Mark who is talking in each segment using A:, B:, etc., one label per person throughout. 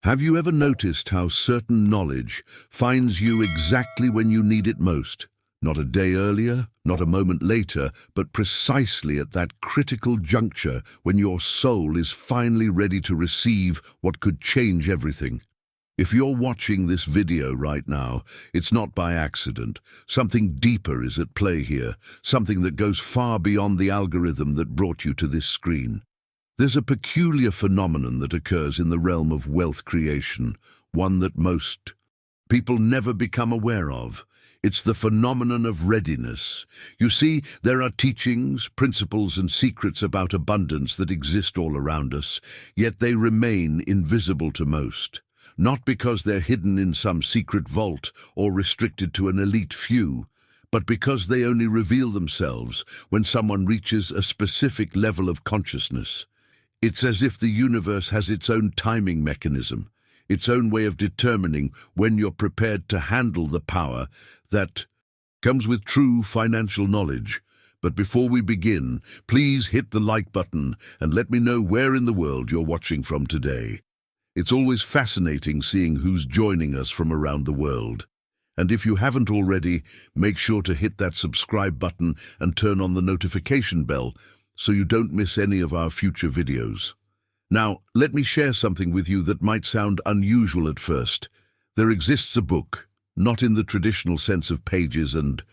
A: Have you ever noticed how certain knowledge finds you exactly when you need it most? Not a day earlier, not a moment later, but precisely at that critical juncture when your soul is finally ready to receive what could change everything. If you're watching this video right now, it's not by accident. Something deeper is at play here, something that goes far beyond the algorithm that brought you to this screen. There's a peculiar phenomenon that occurs in the realm of wealth creation, one that most people never become aware of. It's the phenomenon of readiness. You see, there are teachings, principles, and secrets about abundance that exist all around us, yet they remain invisible to most. Not because they're hidden in some secret vault or restricted to an elite few, but because they only reveal themselves when someone reaches a specific level of consciousness. It's as if the universe has its own timing mechanism, its own way of determining when you're prepared to handle the power that comes with true financial knowledge. But before we begin, please hit the like button and let me know where in the world you're watching from today. It's always fascinating seeing who's joining us from around the world. And if you haven't already, make sure to hit that subscribe button and turn on the notification bell so you don't miss any of our future videos. Now, let me share something with you that might sound unusual at first. There exists a book, not in the traditional sense of pages and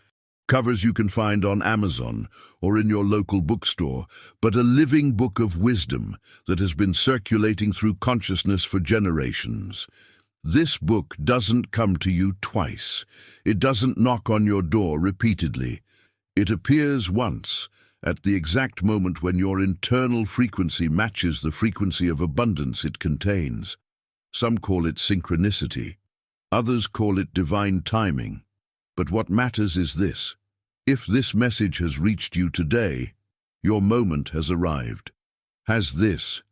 A: covers you can find on Amazon or in your local bookstore, but a living book of wisdom that has been circulating through consciousness for generations. This book doesn't come to you twice. It doesn't knock on your door repeatedly. It appears once, at the exact moment when your internal frequency matches the frequency of abundance it contains. Some call it synchronicity. Others call it divine timing. But what matters is this. If this message has reached you today, your moment has arrived. Has this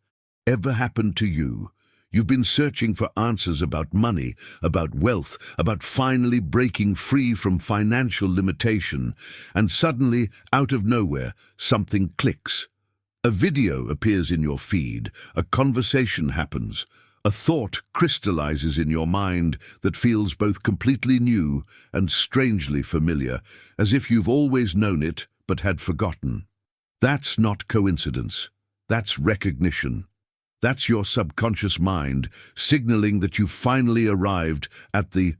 A: ever happened to you? You've been searching for answers about money, about wealth, about finally breaking free from financial limitation, and suddenly, out of nowhere, something clicks. A video appears in your feed, a conversation happens, a thought crystallizes in your mind that feels both completely new and strangely familiar, as if you've always known it but had forgotten. That's not coincidence. That's recognition. That's your subconscious mind signaling that you've finally arrived at the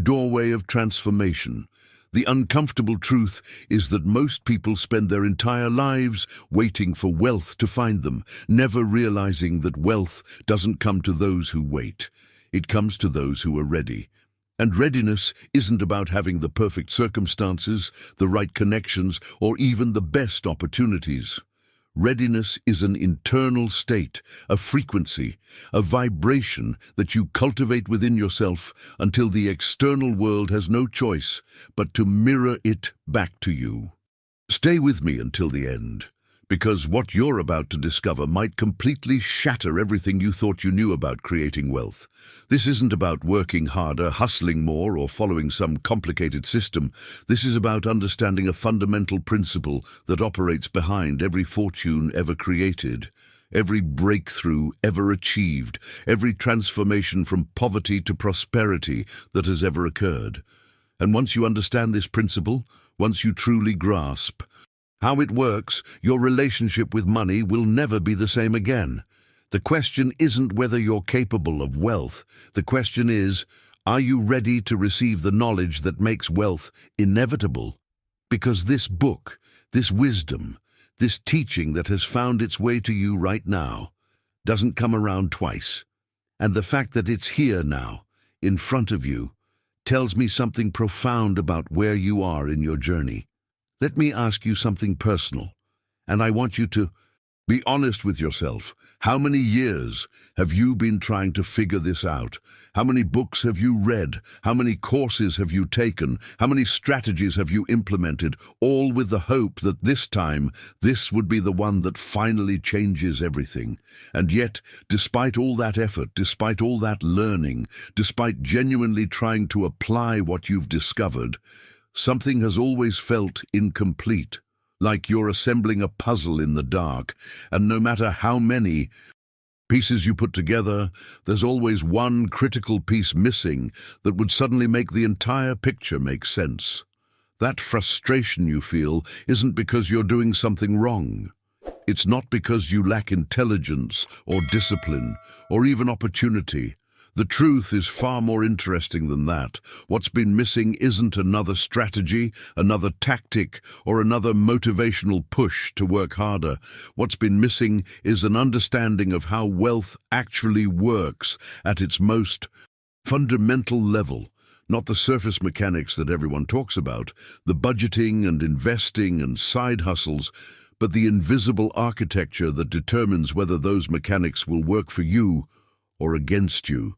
A: doorway of transformation. The uncomfortable truth is that most people spend their entire lives waiting for wealth to find them, never realizing that wealth doesn't come to those who wait. It comes to those who are ready. And readiness isn't about having the perfect circumstances, the right connections, or even the best opportunities. Readiness is an internal state, a frequency, a vibration that you cultivate within yourself until the external world has no choice but to mirror it back to you. Stay with me until the end, because what you're about to discover might completely shatter everything you thought you knew about creating wealth. This isn't about working harder, hustling more, or following some complicated system. This is about understanding a fundamental principle that operates behind every fortune ever created, every breakthrough ever achieved, every transformation from poverty to prosperity that has ever occurred. And once you understand this principle, once you truly grasp how it works, your relationship with money will never be the same again. The question isn't whether you're capable of wealth. The question is, are you ready to receive the knowledge that makes wealth inevitable? Because this book, this wisdom, this teaching that has found its way to you right now, doesn't come around twice. And the fact that it's here now, in front of you, tells me something profound about where you are in your journey. Let me ask you something personal, and I want you to be honest with yourself. How many years have you been trying to figure this out? How many books have you read? How many courses have you taken? How many strategies have you implemented, all with the hope that this time, this would be the one that finally changes everything? And yet, despite all that effort, despite all that learning, despite genuinely trying to apply what you've discovered, something has always felt incomplete, like you're assembling a puzzle in the dark, and no matter how many Pieces you put together, there's always one critical piece missing that would suddenly make the entire picture make sense. That frustration you feel isn't because you're doing something wrong. It's not because you lack intelligence or discipline or even opportunity. The truth is far more interesting than that. What's been missing isn't another strategy, another tactic, or another motivational push to work harder. What's been missing is an understanding of how wealth actually works at its most fundamental level. Not the surface mechanics that everyone talks about, the budgeting and investing and side hustles, but the invisible architecture that determines whether those mechanics will work for you or against you.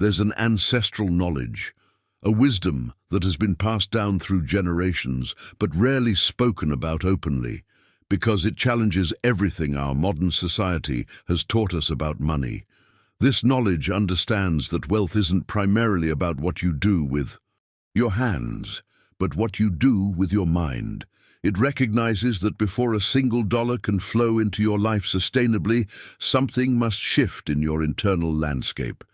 A: There's an ancestral knowledge, a wisdom that has been passed down through generations, but rarely spoken about openly, because it challenges everything our modern society has taught us about money. This knowledge understands that wealth isn't primarily about what you do with your hands, but what you do with your mind. It recognizes that before a single dollar can flow into your life sustainably, something must shift in your internal landscape.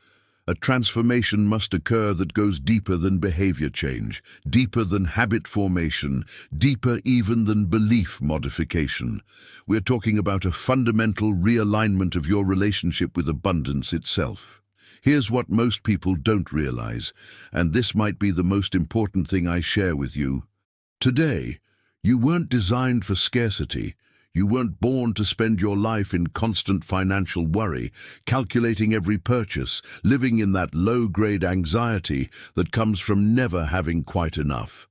A: A transformation must occur that goes deeper than behavior change, deeper than habit formation, deeper even than belief modification. We're talking about a fundamental realignment of your relationship with abundance itself. Here's what most people don't realize, and this might be the most important thing I share with you. Today, you weren't designed for scarcity. You weren't born to spend your life in constant financial worry, calculating every purchase, living in that low-grade anxiety that comes from never having quite enough.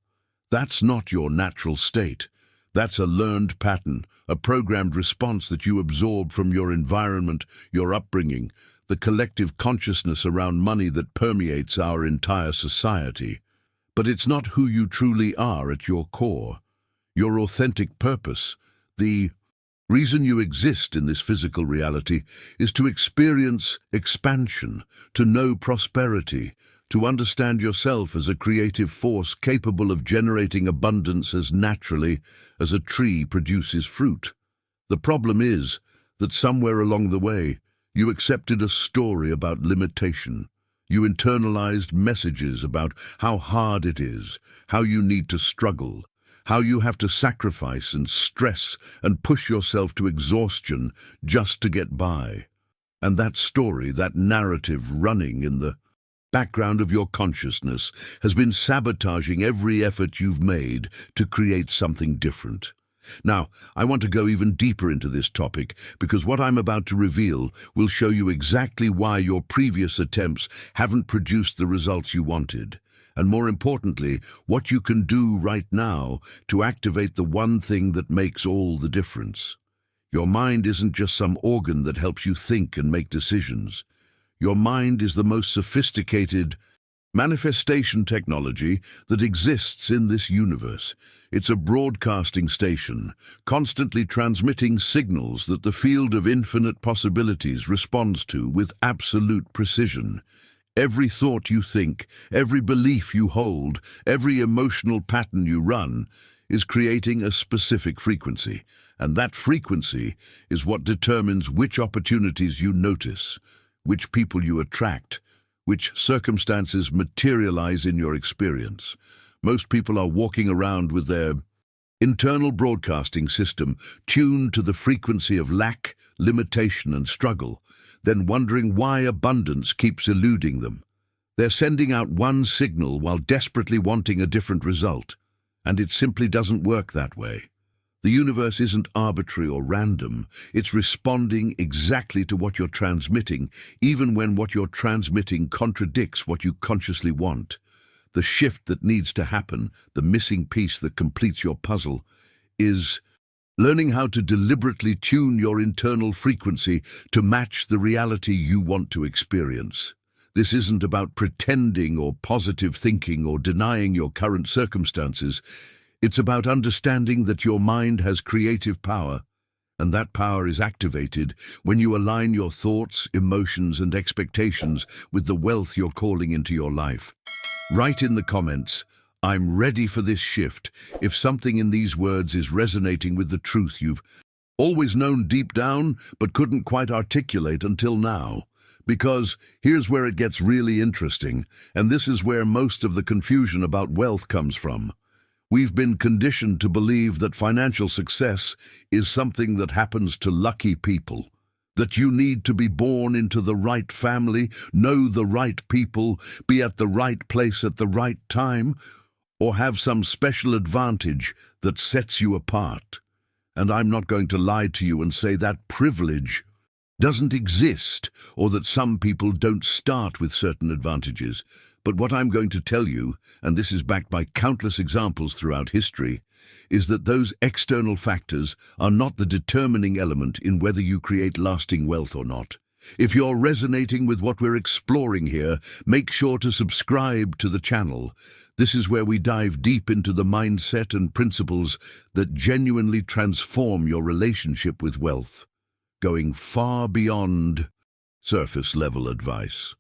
A: That's not your natural state. That's a learned pattern, a programmed response that you absorb from your environment, your upbringing, the collective consciousness around money that permeates our entire society. But it's not who you truly are at your core. Your authentic purpose, the reason you exist in this physical reality, is to experience expansion, to know prosperity, to understand yourself as a creative force capable of generating abundance as naturally as a tree produces fruit. The problem is that somewhere along the way, you accepted a story about limitation. You internalized messages about how hard it is, how you need to struggle, how you have to sacrifice and stress and push yourself to exhaustion just to get by. And that story, that narrative running in the background of your consciousness has been sabotaging every effort you've made to create something different. Now, I want to go even deeper into this topic because what I'm about to reveal will show you exactly why your previous attempts haven't produced the results you wanted. And more importantly, what you can do right now to activate the one thing that makes all the difference. Your mind isn't just some organ that helps you think and make decisions. Your mind is the most sophisticated manifestation technology that exists in this universe. It's a broadcasting station, constantly transmitting signals that the field of infinite possibilities responds to with absolute precision. Every thought you think, every belief you hold, every emotional pattern you run is creating a specific frequency, and that frequency is what determines which opportunities you notice, which people you attract, which circumstances materialize in your experience. Most people are walking around with their internal broadcasting system tuned to the frequency of lack, limitation, and struggle, then wondering why abundance keeps eluding them. They're sending out one signal while desperately wanting a different result, and it simply doesn't work that way. The universe isn't arbitrary or random. It's responding exactly to what you're transmitting, even when what you're transmitting contradicts what you consciously want. The shift that needs to happen, the missing piece that completes your puzzle, is learning how to deliberately tune your internal frequency to match the reality you want to experience. This isn't about pretending or positive thinking or denying your current circumstances. It's about understanding that your mind has creative power, and that power is activated when you align your thoughts, emotions, and expectations with the wealth you're calling into your life. Write in the comments, "I'm ready for this shift," if something in these words is resonating with the truth you've always known deep down, but couldn't quite articulate until now. Because here's where it gets really interesting, and this is where most of the confusion about wealth comes from. We've been conditioned to believe that financial success is something that happens to lucky people, that you need to be born into the right family, know the right people, be at the right place at the right time, or have some special advantage that sets you apart. And I'm not going to lie to you and say that privilege doesn't exist, or that some people don't start with certain advantages. But what I'm going to tell you, and this is backed by countless examples throughout history, is that those external factors are not the determining element in whether you create lasting wealth or not. If you're resonating with what we're exploring here, make sure to subscribe to the channel. This is where we dive deep into the mindset and principles that genuinely transform your relationship with wealth, going far beyond surface-level advice.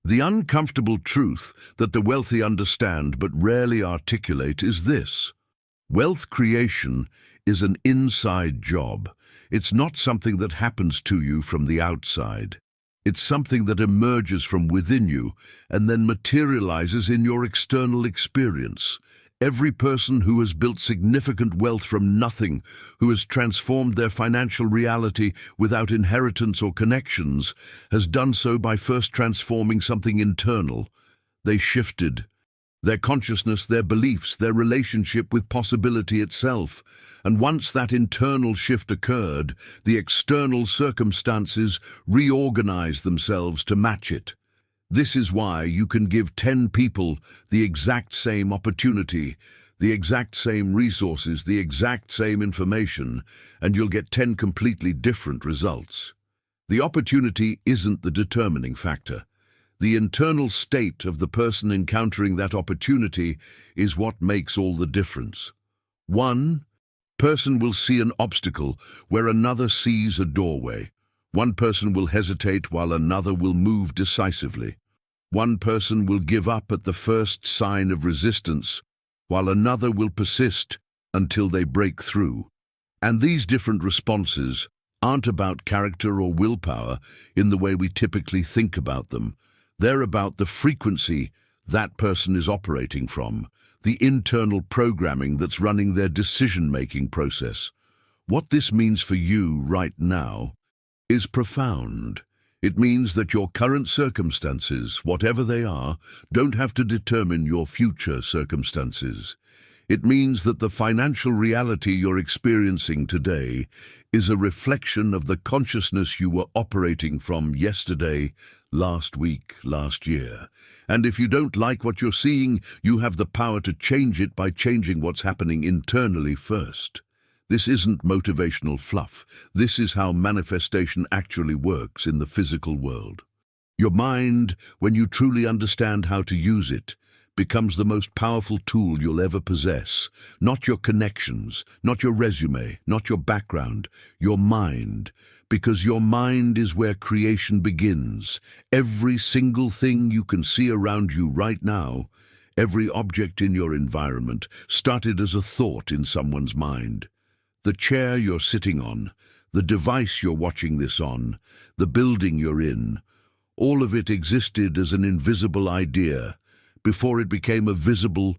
A: The uncomfortable truth that the wealthy understand but rarely articulate is this: wealth creation is an inside job. It's not something that happens to you from the outside. It's something that emerges from within you and then materializes in your external experience. Every person who has built significant wealth from nothing, who has transformed their financial reality without inheritance or connections, has done so by first transforming something internal. They shifted their consciousness, their beliefs, their relationship with possibility itself. And once that internal shift occurred, the external circumstances reorganized themselves to match it. This is why you can give 10 people the exact same opportunity, the exact same resources, the exact same information, and you'll get 10 completely different results. The opportunity isn't the determining factor. The internal state of the person encountering that opportunity is what makes all the difference. One person will see an obstacle where another sees a doorway. One person will hesitate while another will move decisively. One person will give up at the first sign of resistance, while another will persist until they break through. And these different responses aren't about character or willpower in the way we typically think about them. They're about the frequency that person is operating from, the internal programming that's running their decision-making process. What this means for you right now is profound. It means that your current circumstances, whatever they are, don't have to determine your future circumstances. It means that the financial reality you're experiencing today is a reflection of the consciousness you were operating from yesterday, last week, last year. And if you don't like what you're seeing, you have the power to change it by changing what's happening internally first. This isn't motivational fluff. This is how manifestation actually works in the physical world. Your mind, when you truly understand how to use it, becomes the most powerful tool you'll ever possess. Not your connections, not your resume, not your background, your mind. Because your mind is where creation begins. Every single thing you can see around you right now, every object in your environment, started as a thought in someone's mind. The chair you're sitting on, the device you're watching this on, the building you're in, all of it existed as an invisible idea before it became a visible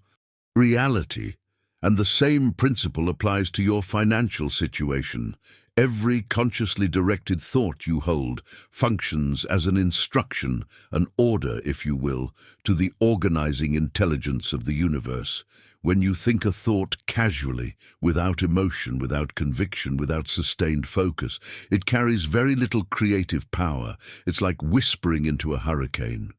A: reality. And the same principle applies to your financial situation. Every consciously directed thought you hold functions as an instruction, an order, if you will, to the organizing intelligence of the universe. When you think a thought casually, without emotion, without conviction, without sustained focus, it carries very little creative power. It's like whispering into a hurricane.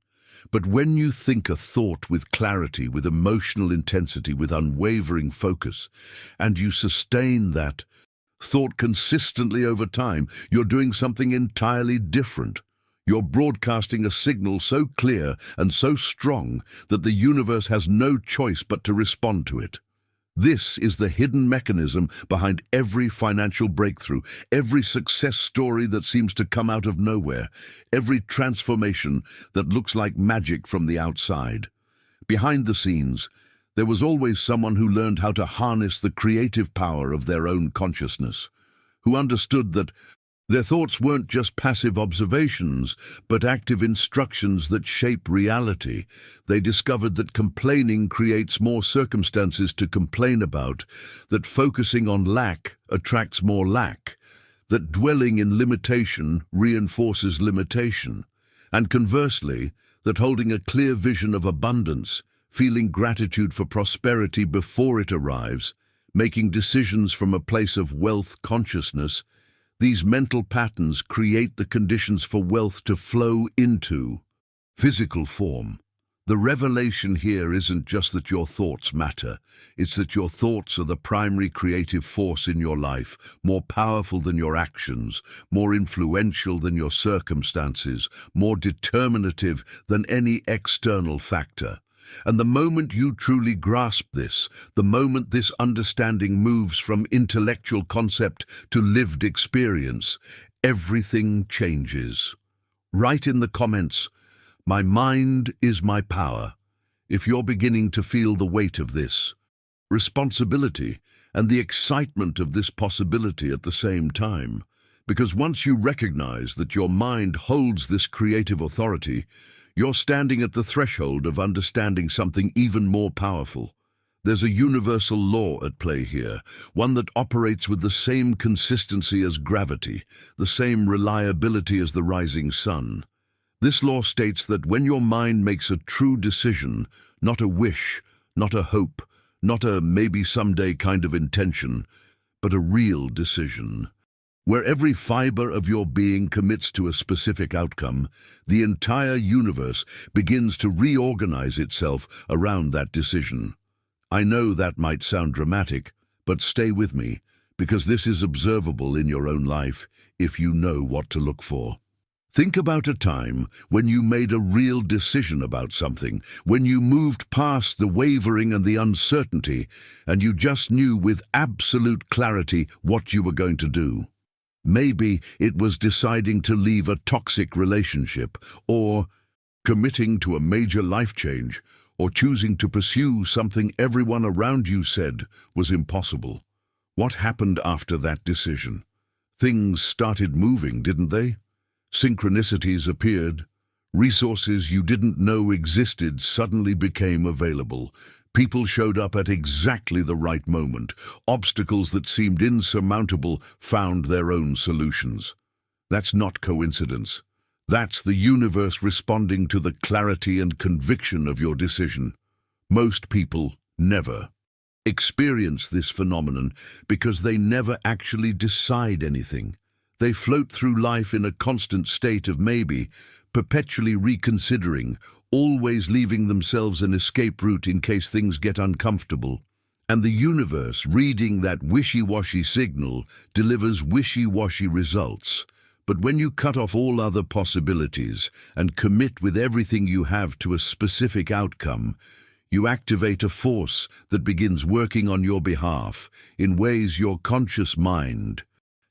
A: But when you think a thought with clarity, with emotional intensity, with unwavering focus, and you sustain that thought consistently over time, you're doing something entirely different. You're broadcasting a signal so clear and so strong that the universe has no choice but to respond to it. This is the hidden mechanism behind every financial breakthrough, every success story that seems to come out of nowhere, every transformation that looks like magic from the outside. Behind the scenes, there was always someone who learned how to harness the creative power of their own consciousness, who understood that their thoughts weren't just passive observations, but active instructions that shape reality. They discovered that complaining creates more circumstances to complain about, that focusing on lack attracts more lack, that dwelling in limitation reinforces limitation, and conversely, that holding a clear vision of abundance, feeling gratitude for prosperity before it arrives, making decisions from a place of wealth consciousness, these mental patterns create the conditions for wealth to flow into physical form. The revelation here isn't just that your thoughts matter, it's that your thoughts are the primary creative force in your life, more powerful than your actions, more influential than your circumstances, more determinative than any external factor. And the moment you truly grasp this, the moment this understanding moves from intellectual concept to lived experience, everything changes. Write in the comments, "My mind is my power," if you're beginning to feel the weight of this responsibility and the excitement of this possibility at the same time. Because once you recognize that your mind holds this creative authority, you're standing at the threshold of understanding something even more powerful. There's a universal law at play here, one that operates with the same consistency as gravity, the same reliability as the rising sun. This law states that when your mind makes a true decision, not a wish, not a hope, not a maybe someday kind of intention, but a real decision, where every fiber of your being commits to a specific outcome, the entire universe begins to reorganize itself around that decision. I know that might sound dramatic, but stay with me, because this is observable in your own life if you know what to look for. Think about a time when you made a real decision about something, when you moved past the wavering and the uncertainty, and you just knew with absolute clarity what you were going to do. Maybe it was deciding to leave a toxic relationship, or committing to a major life change, or choosing to pursue something everyone around you said was impossible. What happened after that decision? Things started moving, didn't they? Synchronicities appeared. Resources you didn't know existed suddenly became available. People showed up at exactly the right moment. Obstacles that seemed insurmountable found their own solutions. That's not coincidence. That's the universe responding to the clarity and conviction of your decision. Most people never experience this phenomenon because they never actually decide anything. They float through life in a constant state of maybe, perpetually reconsidering, always leaving themselves an escape route in case things get uncomfortable. And the universe, reading that wishy-washy signal, delivers wishy-washy results. But when you cut off all other possibilities and commit with everything you have to a specific outcome, you activate a force that begins working on your behalf in ways your conscious mind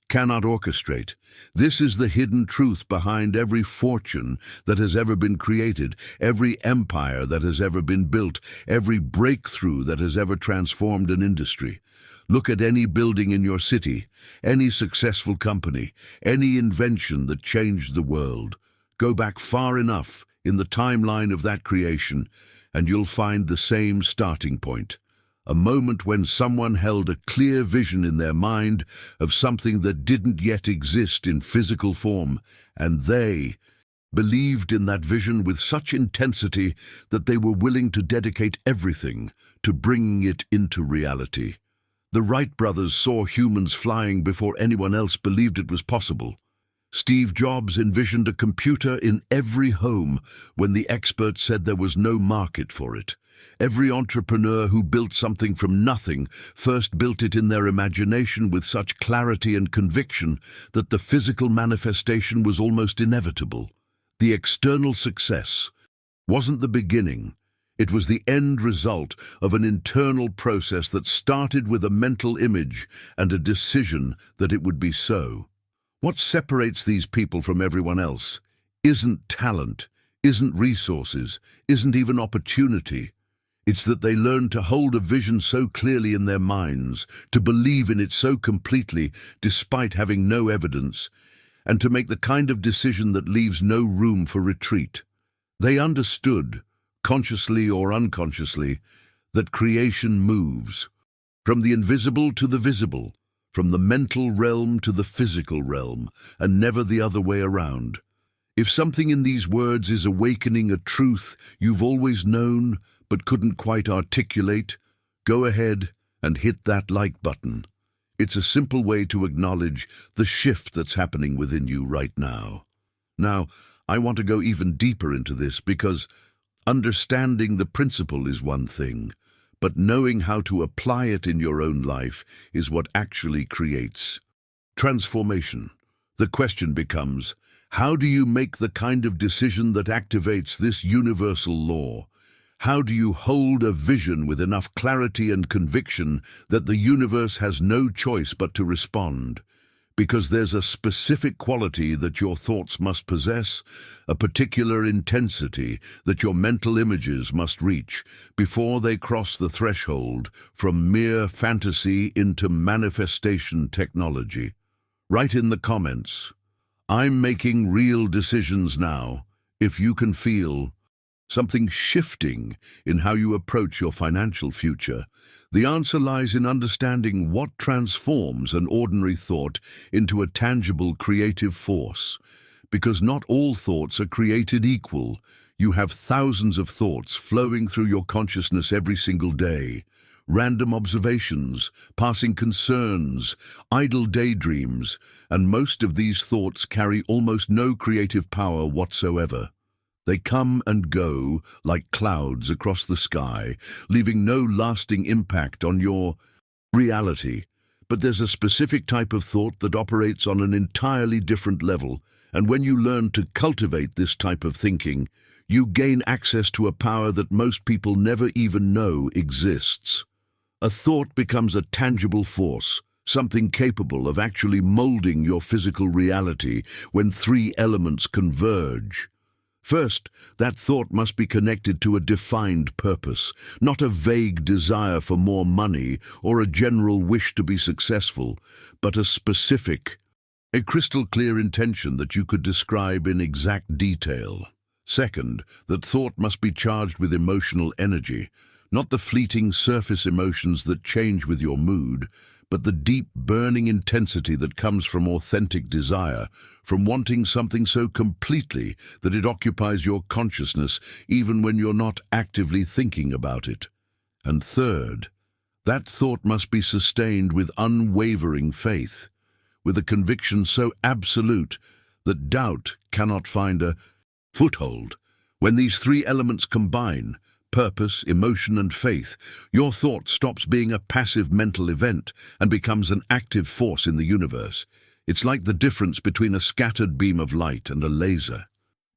A: cannot orchestrate. This is the hidden truth behind every fortune that has ever been created, every empire that has ever been built, every breakthrough that has ever transformed an industry. Look at any building in your city, any successful company, any invention that changed the world. Go back far enough in the timeline of that creation, and you'll find the same starting point. A moment when someone held a clear vision in their mind of something that didn't yet exist in physical form, and they believed in that vision with such intensity that they were willing to dedicate everything to bringing it into reality. The Wright brothers saw humans flying before anyone else believed it was possible. Steve Jobs envisioned a computer in every home when the experts said there was no market for it. Every entrepreneur who built something from nothing first built it in their imagination with such clarity and conviction that the physical manifestation was almost inevitable. The external success wasn't the beginning. It was the end result of an internal process that started with a mental image and a decision that it would be so. What separates these people from everyone else isn't talent, isn't resources, isn't even opportunity. It's that they learn to hold a vision so clearly in their minds, to believe in it so completely despite having no evidence, and to make the kind of decision that leaves no room for retreat. They understood, consciously or unconsciously, that creation moves from the invisible to the visible, from the mental realm to the physical realm, and never the other way around. If something in these words is awakening a truth you've always known but couldn't quite articulate, go ahead and hit that like button. It's a simple way to acknowledge the shift that's happening within you right now. Now, I want to go even deeper into this because understanding the principle is one thing, but knowing how to apply it in your own life is what actually creates transformation. The question becomes, how do you make the kind of decision that activates this universal law? How do you hold a vision with enough clarity and conviction that the universe has no choice but to respond? Because there's a specific quality that your thoughts must possess, a particular intensity that your mental images must reach before they cross the threshold from mere fantasy into manifestation technology. Write in the comments, "I'm making real decisions now," if you can feel something shifting in how you approach your financial future. The answer lies in understanding what transforms an ordinary thought into a tangible creative force. Because not all thoughts are created equal. You have thousands of thoughts flowing through your consciousness every single day. Random observations, passing concerns, idle daydreams, and most of these thoughts carry almost no creative power whatsoever. They come and go like clouds across the sky, leaving no lasting impact on your reality. But there's a specific type of thought that operates on an entirely different level, and when you learn to cultivate this type of thinking, you gain access to a power that most people never even know exists. A thought becomes a tangible force, something capable of actually molding your physical reality when three elements converge. First, that thought must be connected to a defined purpose, not a vague desire for more money or a general wish to be successful, but a specific, a crystal clear intention that you could describe in exact detail. Second, that thought must be charged with emotional energy, not the fleeting surface emotions that change with your mood, but the deep, burning intensity that comes from authentic desire, from wanting something so completely that it occupies your consciousness even when you're not actively thinking about it. And third, that thought must be sustained with unwavering faith, with a conviction so absolute that doubt cannot find a foothold. When these three elements combine, purpose, emotion, and faith, your thought stops being a passive mental event and becomes an active force in the universe. It's like the difference between a scattered beam of light and a laser.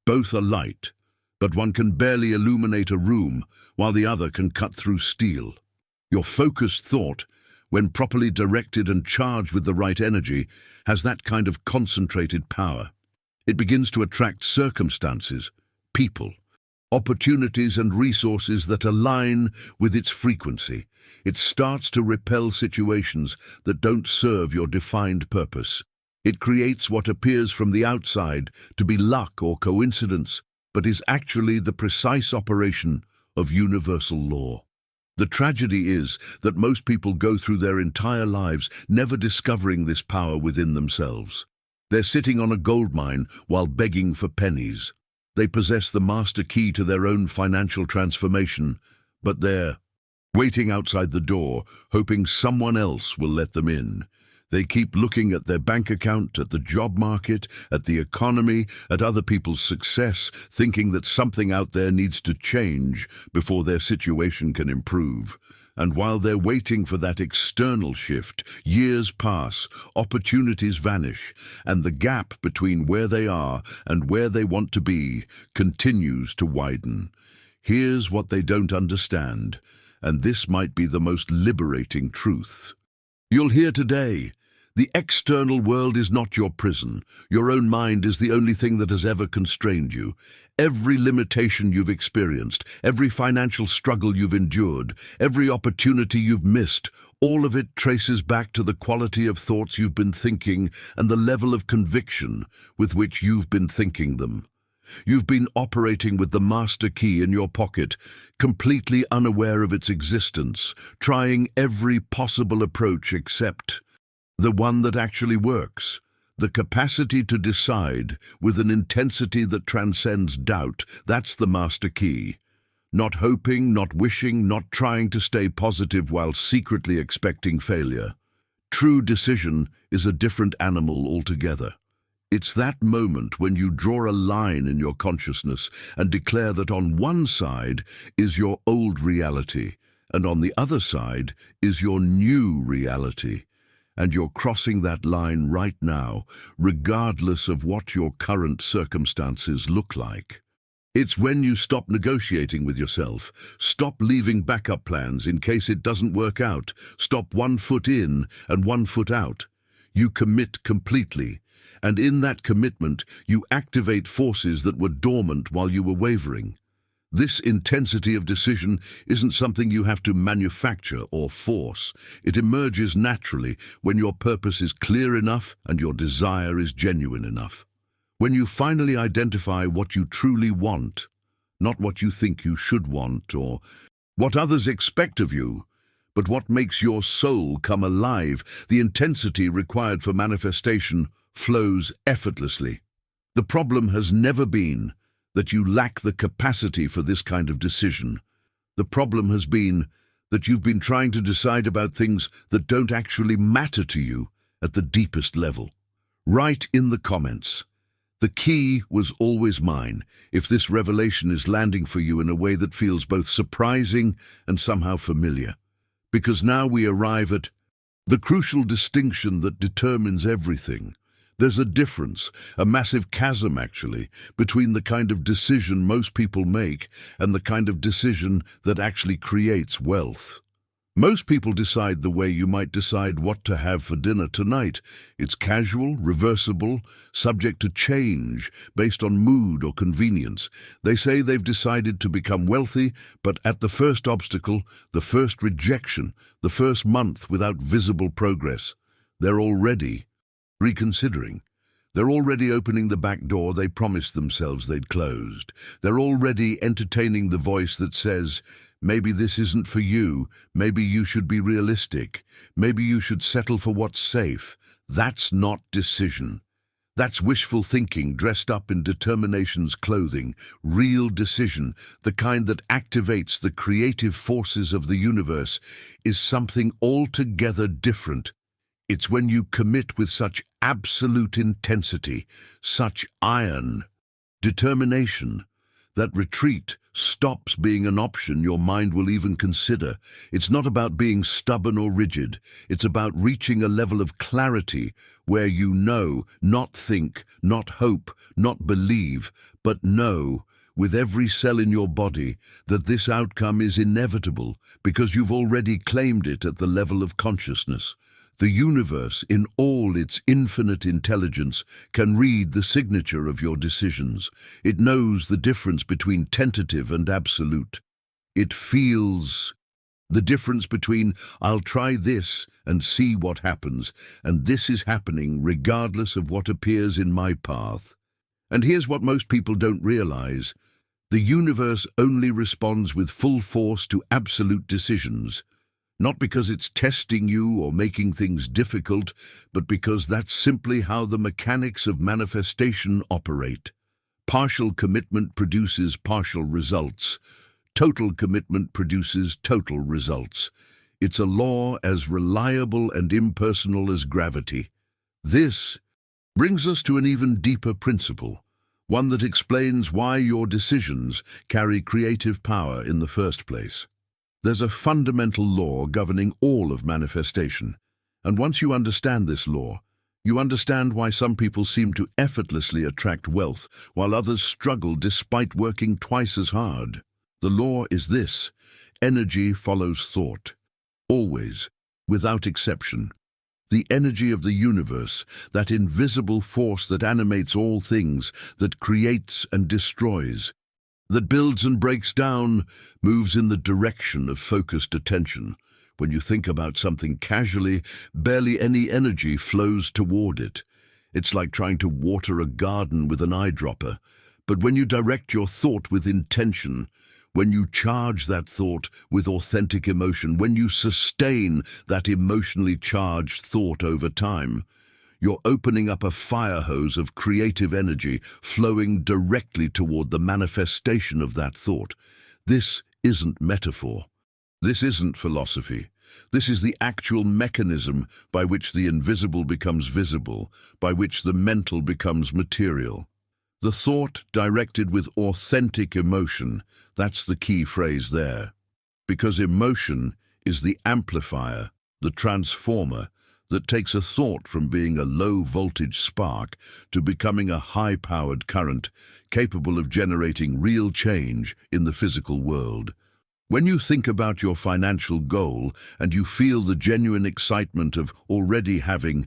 A: Both are light, but one can barely illuminate a room while the other can cut through steel. Your focused thought, when properly directed and charged with the right energy, has that kind of concentrated power. It begins to attract circumstances, people, opportunities and resources that align with its frequency. It starts to repel situations that don't serve your defined purpose. It creates what appears from the outside to be luck or coincidence, but is actually the precise operation of universal law. The tragedy is that most people go through their entire lives never discovering this power within themselves. They're sitting on a goldmine while begging for pennies. They possess the master key to their own financial transformation, but they're waiting outside the door, hoping someone else will let them in. They keep looking at their bank account, at the job market, at the economy, at other people's success, thinking that something out there needs to change before their situation can improve. And while they're waiting for that external shift, years pass, opportunities vanish, and the gap between where they are and where they want to be continues to widen. Here's what they don't understand, and this might be the most liberating truth. You'll hear today, the external world is not your prison. Your own mind is the only thing that has ever constrained you. Every limitation you've experienced, every financial struggle you've endured, every opportunity you've missed, all of it traces back to the quality of thoughts you've been thinking and the level of conviction with which you've been thinking them. You've been operating with the master key in your pocket, completely unaware of its existence, trying every possible approach except the one that actually works. The capacity to decide with an intensity that transcends doubt, that's the master key. Not hoping, not wishing, not trying to stay positive while secretly expecting failure. True decision is a different animal altogether. It's that moment when you draw a line in your consciousness and declare that on one side is your old reality, and on the other side is your new reality. And you're crossing that line right now, regardless of what your current circumstances look like. It's when you stop negotiating with yourself, stop leaving backup plans in case it doesn't work out, stop 1 foot in and 1 foot out. You commit completely, and in that commitment, you activate forces that were dormant while you were wavering. This intensity of decision isn't something you have to manufacture or force. It emerges naturally when your purpose is clear enough and your desire is genuine enough. When you finally identify what you truly want, not what you think you should want or what others expect of you, but what makes your soul come alive, the intensity required for manifestation flows effortlessly. The problem has never been that you lack the capacity for this kind of decision. The problem has been that you've been trying to decide about things that don't actually matter to you at the deepest level. Write in the comments, "The key was always mine," if this revelation is landing for you in a way that feels both surprising and somehow familiar. Because now we arrive at the crucial distinction that determines everything. There's a difference, a massive chasm actually, between the kind of decision most people make and the kind of decision that actually creates wealth. Most people decide the way you might decide what to have for dinner tonight. It's casual, reversible, subject to change, based on mood or convenience. They say they've decided to become wealthy, but at the first obstacle, the first rejection, the first month without visible progress, they're already reconsidering. They're already opening the back door they promised themselves they'd closed. They're already entertaining the voice that says, "Maybe this isn't for you. Maybe you should be realistic. Maybe you should settle for what's safe." That's not decision. That's wishful thinking dressed up in determination's clothing. Real decision, the kind that activates the creative forces of the universe, is something altogether different. It's when you commit with such absolute intensity, such iron, determination, that retreat stops being an option your mind will even consider. It's not about being stubborn or rigid. It's about reaching a level of clarity where you know, not think, not hope, not believe, but know, with every cell in your body, that this outcome is inevitable because you've already claimed it at the level of consciousness. The universe, in all its infinite intelligence, can read the signature of your decisions. It knows the difference between tentative and absolute. It feels the difference between "I'll try this and see what happens," and "this is happening regardless of what appears in my path." And here's what most people don't realize. The universe only responds with full force to absolute decisions. Not because it's testing you or making things difficult, but because that's simply how the mechanics of manifestation operate. Partial commitment produces partial results. Total commitment produces total results. It's a law as reliable and impersonal as gravity. This brings us to an even deeper principle, one that explains why your decisions carry creative power in the first place. There's a fundamental law governing all of manifestation, and once you understand this law, you understand why some people seem to effortlessly attract wealth, while others struggle despite working twice as hard. The law is this: energy follows thought. Always, without exception. The energy of the universe, that invisible force that animates all things, that creates and destroys, that builds and breaks down, moves in the direction of focused attention. When you think about something casually, barely any energy flows toward it. It's like trying to water a garden with an eyedropper. But when you direct your thought with intention, when you charge that thought with authentic emotion, when you sustain that emotionally charged thought over time, you're opening up a fire hose of creative energy flowing directly toward the manifestation of that thought. This isn't metaphor. This isn't philosophy. This is the actual mechanism by which the invisible becomes visible, by which the mental becomes material. The thought directed with authentic emotion, that's the key phrase there. Because emotion is the amplifier, the transformer, that takes a thought from being a low-voltage spark to becoming a high-powered current capable of generating real change in the physical world. When you think about your financial goal and you feel the genuine excitement of already having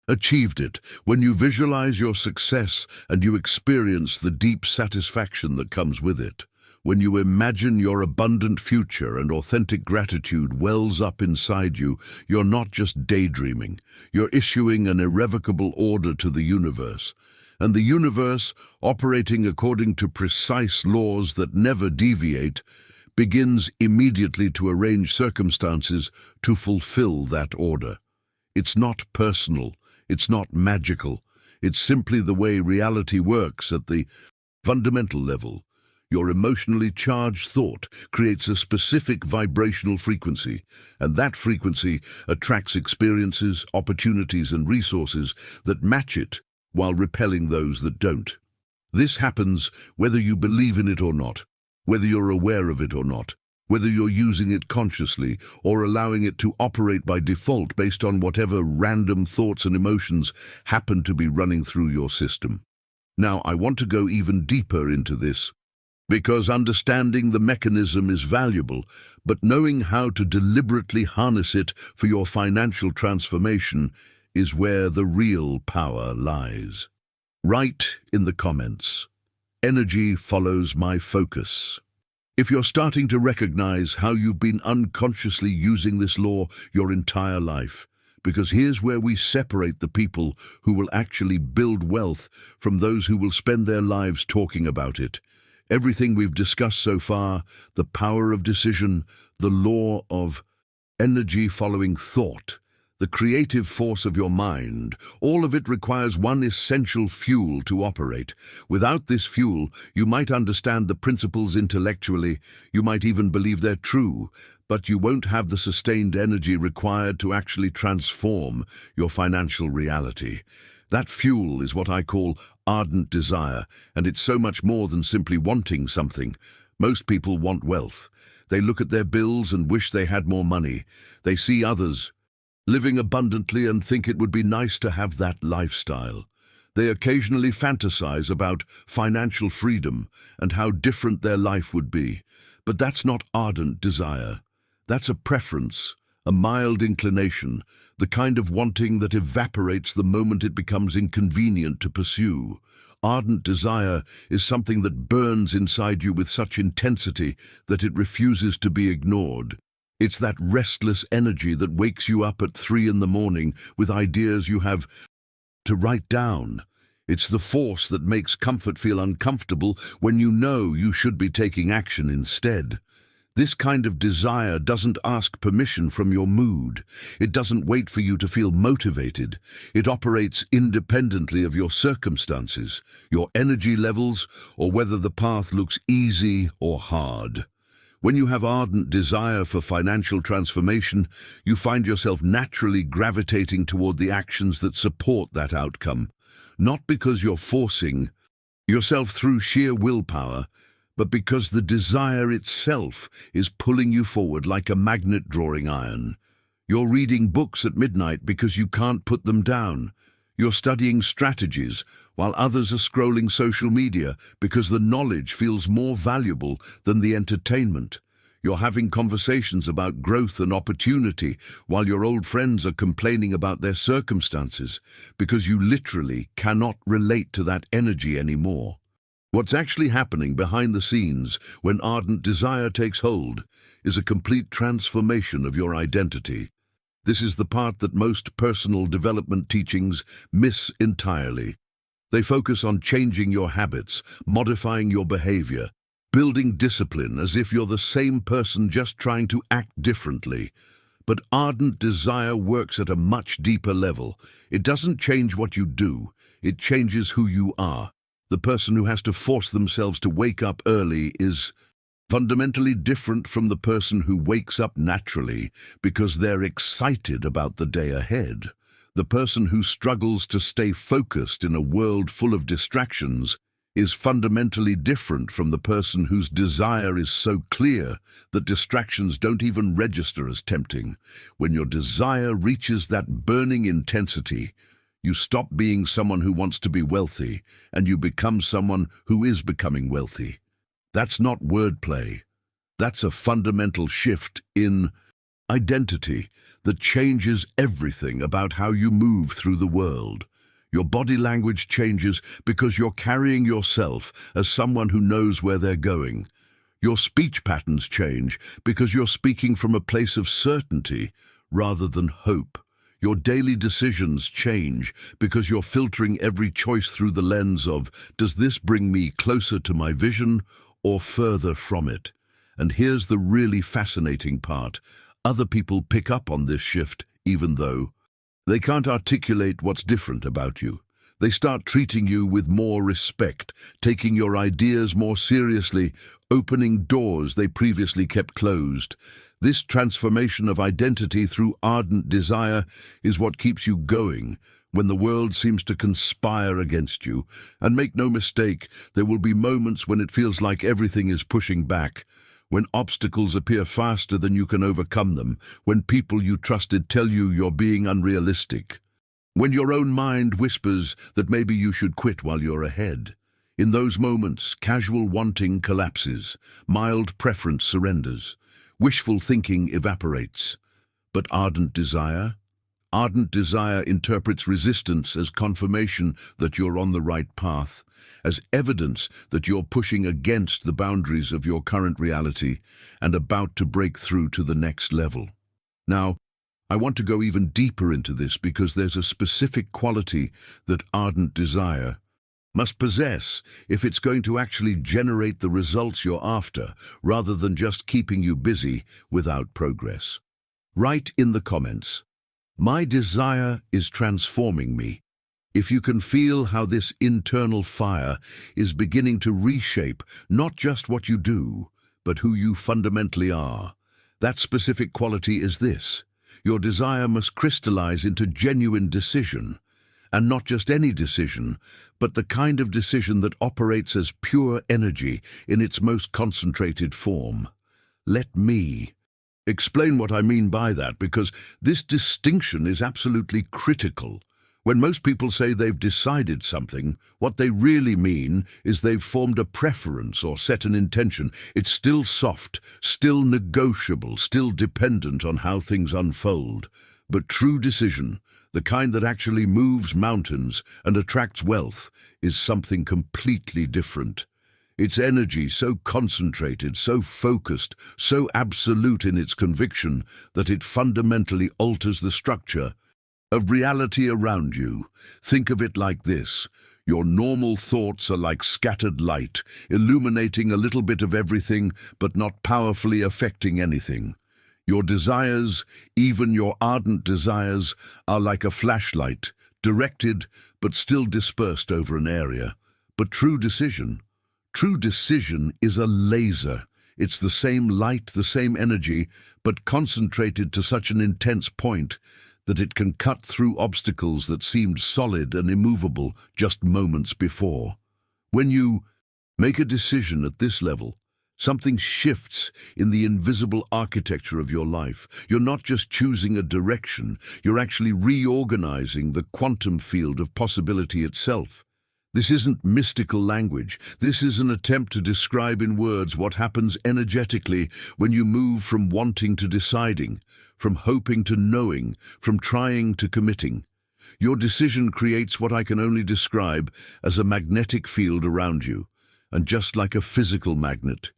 A: achieved it, when you visualize your success and you experience the deep satisfaction that comes with it, when you imagine your abundant future and authentic gratitude wells up inside you, you're not just daydreaming, you're issuing an irrevocable order to the universe. And the universe, operating according to precise laws that never deviate, begins immediately to arrange circumstances to fulfill that order. It's not personal, it's not magical, it's simply the way reality works at the fundamental level. Your emotionally charged thought creates a specific vibrational frequency, and that frequency attracts experiences, opportunities, and resources that match it while repelling those that don't. This happens whether you believe in it or not, whether you're aware of it or not, whether you're using it consciously or allowing it to operate by default based on whatever random thoughts and emotions happen to be running through your system. Now, I want to go even deeper into this, because understanding the mechanism is valuable, but knowing how to deliberately harness it for your financial transformation is where the real power lies. Write in the comments, "Energy follows my focus." If you're starting to recognize how you've been unconsciously using this law your entire life, because here's where we separate the people who will actually build wealth from those who will spend their lives talking about it. Everything we've discussed so far, the power of decision, the law of energy following thought, the creative force of your mind, all of it requires one essential fuel to operate. Without this fuel, you might understand the principles intellectually, you might even believe they're true, but you won't have the sustained energy required to actually transform your financial reality. That fuel is what I call ardent desire, and it's so much more than simply wanting something. Most people want wealth. They look at their bills and wish they had more money. They see others living abundantly and think it would be nice to have that lifestyle. They occasionally fantasize about financial freedom and how different their life would be. But that's not ardent desire. That's a preference, a mild inclination, the kind of wanting that evaporates the moment it becomes inconvenient to pursue. Ardent desire is something that burns inside you with such intensity that it refuses to be ignored. It's that restless energy that wakes you up at 3 in the morning with ideas you have to write down. It's the force that makes comfort feel uncomfortable when you know you should be taking action instead. This kind of desire doesn't ask permission from your mood. It doesn't wait for you to feel motivated. It operates independently of your circumstances, your energy levels, or whether the path looks easy or hard. When you have ardent desire for financial transformation, you find yourself naturally gravitating toward the actions that support that outcome, not because you're forcing yourself through sheer willpower, but because the desire itself is pulling you forward like a magnet drawing iron. You're reading books at midnight because you can't put them down. You're studying strategies while others are scrolling social media because the knowledge feels more valuable than the entertainment. You're having conversations about growth and opportunity while your old friends are complaining about their circumstances because you literally cannot relate to that energy anymore. What's actually happening behind the scenes when ardent desire takes hold is a complete transformation of your identity. This is the part that most personal development teachings miss entirely. They focus on changing your habits, modifying your behavior, building discipline as if you're the same person just trying to act differently. But ardent desire works at a much deeper level. It doesn't change what you do, it changes who you are. The person who has to force themselves to wake up early is fundamentally different from the person who wakes up naturally because they're excited about the day ahead. The person who struggles to stay focused in a world full of distractions is fundamentally different from the person whose desire is so clear that distractions don't even register as tempting. When your desire reaches that burning intensity, you stop being someone who wants to be wealthy and you become someone who is becoming wealthy. That's not wordplay. That's a fundamental shift in identity that changes everything about how you move through the world. Your body language changes because you're carrying yourself as someone who knows where they're going. Your speech patterns change because you're speaking from a place of certainty rather than hope. Your daily decisions change because you're filtering every choice through the lens of, does this bring me closer to my vision or further from it? And here's the really fascinating part. Other people pick up on this shift even though they can't articulate what's different about you. They start treating you with more respect, taking your ideas more seriously, opening doors they previously kept closed. This transformation of identity through ardent desire is what keeps you going when the world seems to conspire against you. And make no mistake, there will be moments when it feels like everything is pushing back, when obstacles appear faster than you can overcome them, when people you trusted tell you you're being unrealistic, when your own mind whispers that maybe you should quit while you're ahead. In those moments, casual wanting collapses, mild preference surrenders, wishful thinking evaporates. But ardent desire interprets resistance as confirmation that you're on the right path, as evidence that you're pushing against the boundaries of your current reality and about to break through to the next level. Now, I want to go even deeper into this because there's a specific quality that ardent desire must possess if it's going to actually generate the results you're after, rather than just keeping you busy without progress. Write in the comments, "My desire is transforming me," if you can feel how this internal fire is beginning to reshape not just what you do, but who you fundamentally are. That specific quality is this: your desire must crystallize into genuine decision, and not just any decision, but the kind of decision that operates as pure energy in its most concentrated form. Let me explain what I mean by that, because this distinction is absolutely critical. When most people say they've decided something, what they really mean is they've formed a preference or set an intention. It's still soft, still negotiable, still dependent on how things unfold. But true decision, the kind that actually moves mountains and attracts wealth, is something completely different. Its energy so concentrated, so focused, so absolute in its conviction that it fundamentally alters the structure of reality around you. Think of it like this: your normal thoughts are like scattered light, illuminating a little bit of everything, but not powerfully affecting anything. Your desires, even your ardent desires, are like a flashlight, directed but still dispersed over an area. But true decision is a laser. It's the same light, the same energy, but concentrated to such an intense point that it can cut through obstacles that seemed solid and immovable just moments before. When you make a decision at this level, something shifts in the invisible architecture of your life. You're not just choosing a direction, you're actually reorganizing the quantum field of possibility itself. This isn't mystical language. This is an attempt to describe in words what happens energetically when you move from wanting to deciding, from hoping to knowing, from trying to committing. Your decision creates what I can only describe as a magnetic field around you, and just like a physical magnet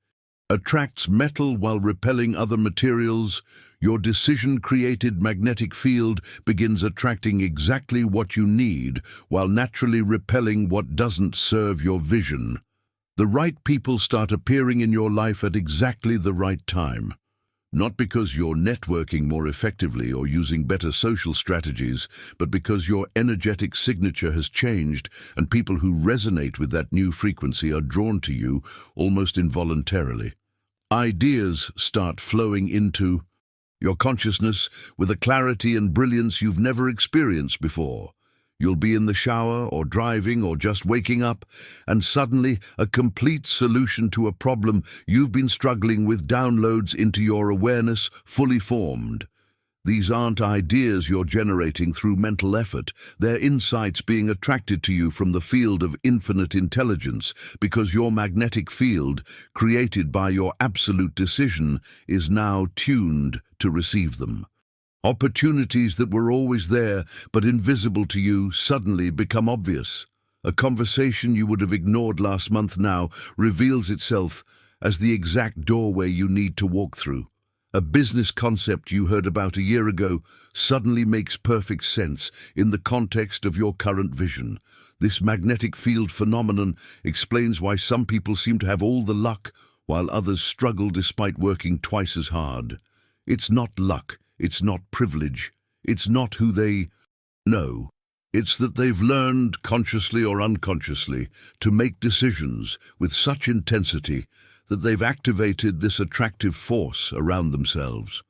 A: attracts metal while repelling other materials, your decision-created magnetic field begins attracting exactly what you need while naturally repelling what doesn't serve your vision. The right people start appearing in your life at exactly the right time. Not because you're networking more effectively or using better social strategies, but because your energetic signature has changed and people who resonate with that new frequency are drawn to you almost involuntarily. Ideas start flowing into your consciousness with a clarity and brilliance you've never experienced before. You'll be in the shower or driving or just waking up, and suddenly a complete solution to a problem you've been struggling with downloads into your awareness, fully formed. These aren't ideas you're generating through mental effort. They're insights being attracted to you from the field of infinite intelligence, because your magnetic field, created by your absolute decision, is now tuned to receive them. Opportunities that were always there but invisible to you suddenly become obvious. A conversation you would have ignored last month now reveals itself as the exact doorway you need to walk through. A business concept you heard about a year ago suddenly makes perfect sense in the context of your current vision. This magnetic field phenomenon explains why some people seem to have all the luck while others struggle despite working twice as hard. It's not luck. It's not privilege. It's not who they know. It's that they've learned, consciously or unconsciously, to make decisions with such intensity that they've activated this attractive force around themselves.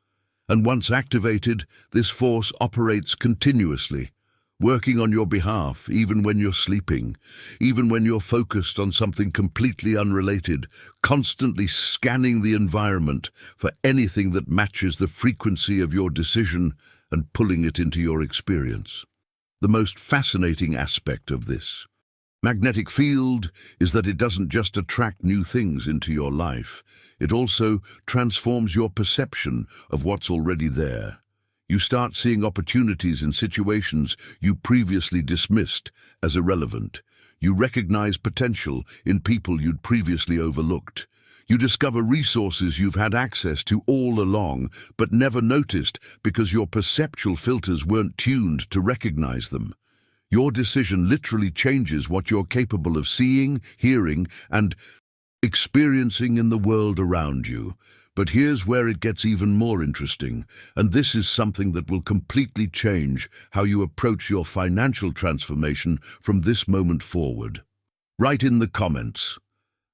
A: And once activated, this force operates continuously, working on your behalf even when you're sleeping, even when you're focused on something completely unrelated, constantly scanning the environment for anything that matches the frequency of your decision and pulling it into your experience. The most fascinating aspect of this magnetic field is that it doesn't just attract new things into your life, it also transforms your perception of what's already there. You start seeing opportunities in situations you previously dismissed as irrelevant. You recognize potential in people you'd previously overlooked. You discover resources you've had access to all along, but never noticed because your perceptual filters weren't tuned to recognize them. Your decision literally changes what you're capable of seeing, hearing, and experiencing in the world around you. But here's where it gets even more interesting, and this is something that will completely change how you approach your financial transformation from this moment forward. Write in the comments,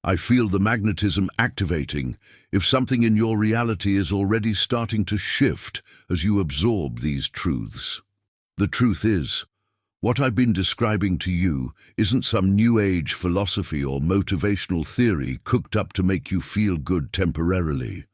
A: "I feel the magnetism activating," if something in your reality is already starting to shift as you absorb these truths. The truth is, what I've been describing to you isn't some New Age philosophy or motivational theory cooked up to make you feel good temporarily.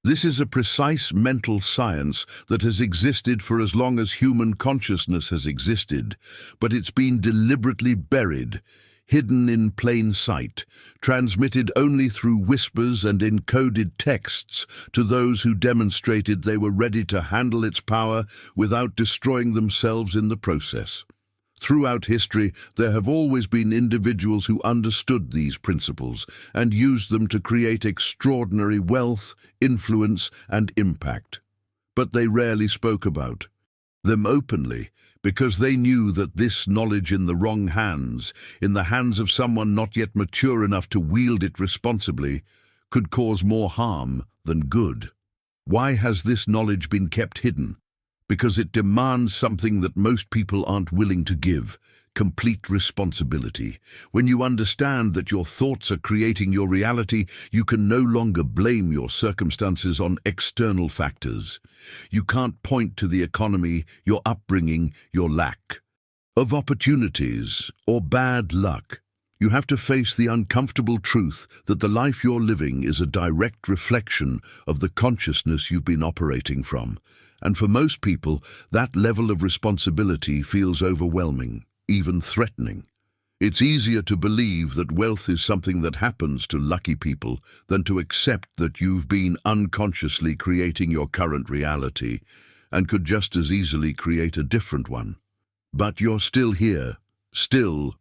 A: This is a precise mental science that has existed for as long as human consciousness has existed, but it's been deliberately buried, hidden in plain sight, transmitted only through whispers and encoded texts to those who demonstrated they were ready to handle its power without destroying themselves in the process. Throughout history, there have always been individuals who understood these principles and used them to create extraordinary wealth, influence, and impact. But they rarely spoke about them openly, because they knew that this knowledge in the wrong hands, in the hands of someone not yet mature enough to wield it responsibly, could cause more harm than good. Why has this knowledge been kept hidden? Because it demands something that most people aren't willing to give: complete responsibility. When you understand that your thoughts are creating your reality, you can no longer blame your circumstances on external factors. You can't point to the economy, your upbringing, your lack of opportunities, or bad luck. You have to face the uncomfortable truth that the life you're living is a direct reflection of the consciousness you've been operating from. And for most people, that level of responsibility feels overwhelming, even threatening. It's easier to believe that wealth is something that happens to lucky people than to accept that you've been unconsciously creating your current reality and could just as easily create a different one. But you're still here, still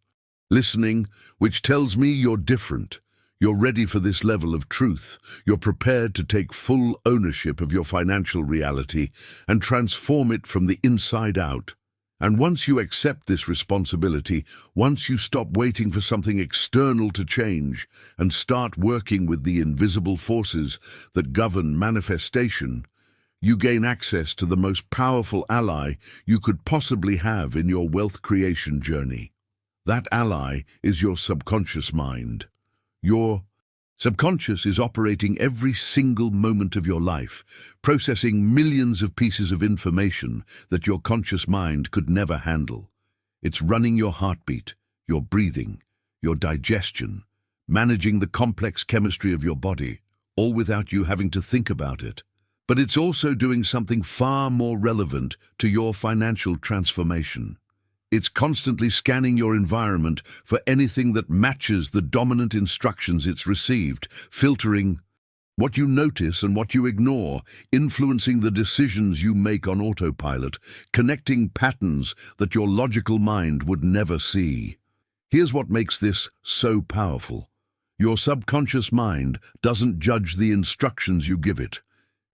A: listening, which tells me you're different. You're ready for this level of truth. You're prepared to take full ownership of your financial reality and transform it from the inside out. And once you accept this responsibility, once you stop waiting for something external to change and start working with the invisible forces that govern manifestation, you gain access to the most powerful ally you could possibly have in your wealth creation journey. That ally is your subconscious mind. Your subconscious is operating every single moment of your life, processing millions of pieces of information that your conscious mind could never handle. It's running your heartbeat, your breathing, your digestion, managing the complex chemistry of your body, all without you having to think about it. But it's also doing something far more relevant to your financial transformation. It's constantly scanning your environment for anything that matches the dominant instructions it's received, filtering what you notice and what you ignore, influencing the decisions you make on autopilot, connecting patterns that your logical mind would never see. Here's what makes this so powerful. Your subconscious mind doesn't judge the instructions you give it.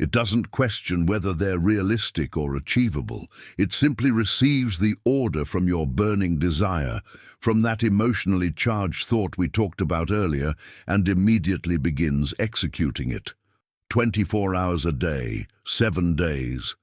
A: It doesn't question whether they're realistic or achievable. It simply receives the order from your burning desire, from that emotionally charged thought we talked about earlier, and immediately begins executing it. 24 hours a day, 7 days,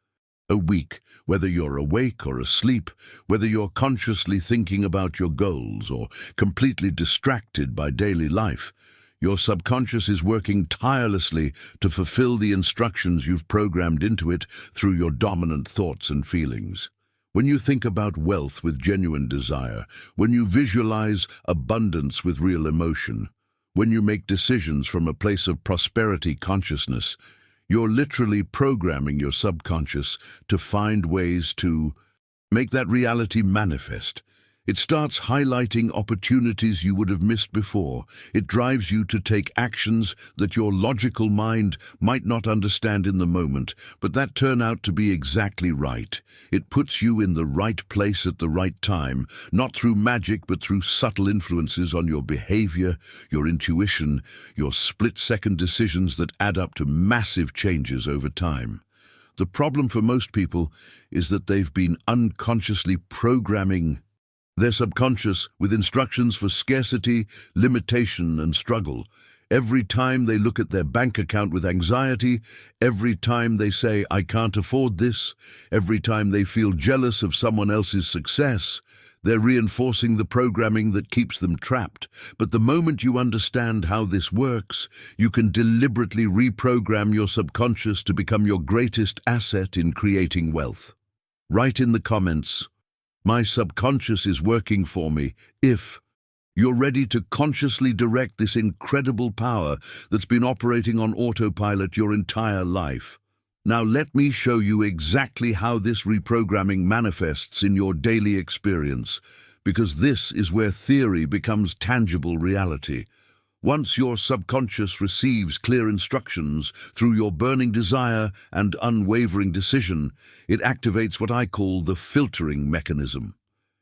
A: a week, whether you're awake or asleep, whether you're consciously thinking about your goals or completely distracted by daily life, your subconscious is working tirelessly to fulfill the instructions you've programmed into it through your dominant thoughts and feelings. When you think about wealth with genuine desire, when you visualize abundance with real emotion, when you make decisions from a place of prosperity consciousness, you're literally programming your subconscious to find ways to make that reality manifest. It starts highlighting opportunities you would have missed before. It drives you to take actions that your logical mind might not understand in the moment, but that turn out to be exactly right. It puts you in the right place at the right time, not through magic, but through subtle influences on your behavior, your intuition, your split-second decisions that add up to massive changes over time. The problem for most people is that they've been unconsciously programming their subconscious with instructions for scarcity, limitation, and struggle. Every time they look at their bank account with anxiety, every time they say, "I can't afford this," every time they feel jealous of someone else's success, they're reinforcing the programming that keeps them trapped. But the moment you understand how this works, you can deliberately reprogram your subconscious to become your greatest asset in creating wealth. Write in the comments, "My subconscious is working for me," if you're ready to consciously direct this incredible power that's been operating on autopilot your entire life. Now let me show you exactly how this reprogramming manifests in your daily experience, because this is where theory becomes tangible reality. Once your subconscious receives clear instructions through your burning desire and unwavering decision, it activates what I call the filtering mechanism.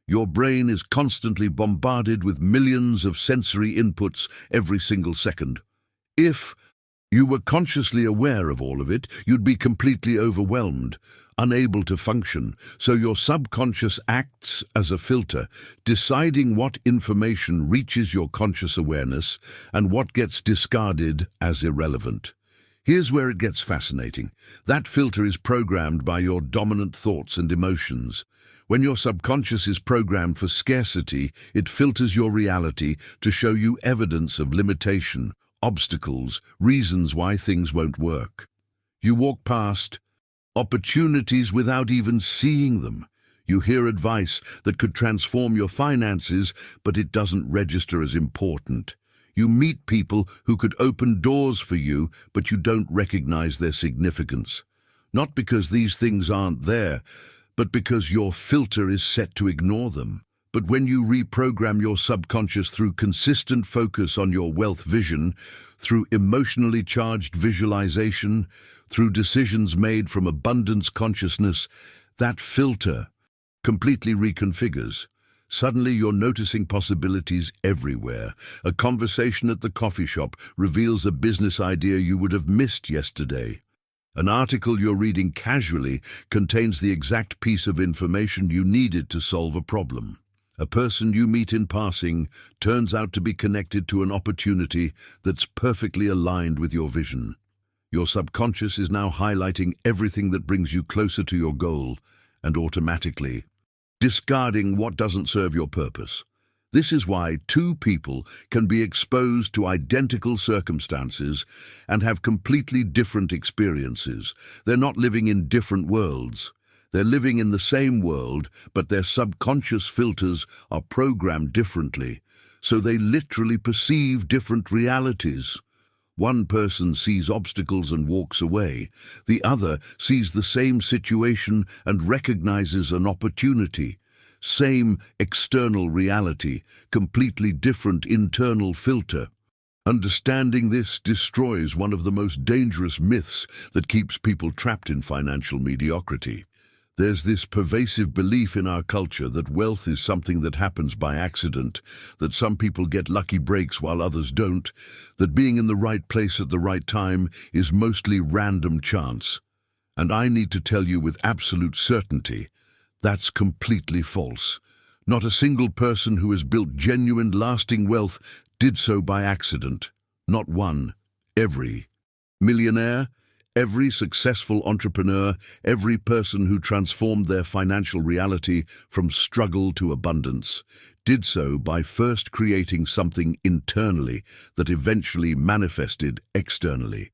A: Your brain is constantly bombarded with millions of sensory inputs every single second. If you were consciously aware of all of it, you'd be completely overwhelmed, unable to function. So your subconscious acts as a filter, deciding what information reaches your conscious awareness and what gets discarded as irrelevant. Here's where it gets fascinating. That filter is programmed by your dominant thoughts and emotions. When your subconscious is programmed for scarcity, it filters your reality to show you evidence of limitation, obstacles, reasons why things won't work. You walk past opportunities without even seeing them. You hear advice that could transform your finances, but it doesn't register as important. You meet people who could open doors for you, but you don't recognize their significance. Not because these things aren't there, but because your filter is set to ignore them. But when you reprogram your subconscious through consistent focus on your wealth vision, through emotionally charged visualization, through decisions made from abundance consciousness, that filter completely reconfigures. Suddenly you're noticing possibilities everywhere. A conversation at the coffee shop reveals a business idea you would have missed yesterday. An article you're reading casually contains the exact piece of information you needed to solve a problem. A person you meet in passing turns out to be connected to an opportunity that's perfectly aligned with your vision. Your subconscious is now highlighting everything that brings you closer to your goal, and automatically discarding what doesn't serve your purpose. This is why two people can be exposed to identical circumstances and have completely different experiences. They're not living in different worlds. They're living in the same world, but their subconscious filters are programmed differently, so they literally perceive different realities. One person sees obstacles and walks away. The other sees the same situation and recognizes an opportunity. Same external reality, completely different internal filter. Understanding this destroys one of the most dangerous myths that keeps people trapped in financial mediocrity. There's this pervasive belief in our culture that wealth is something that happens by accident, that some people get lucky breaks while others don't, that being in the right place at the right time is mostly random chance. And I need to tell you with absolute certainty, that's completely false. Not a single person who has built genuine, lasting wealth did so by accident. Not one. Every millionaire, every successful entrepreneur, every person who transformed their financial reality from struggle to abundance, did so by first creating something internally that eventually manifested externally.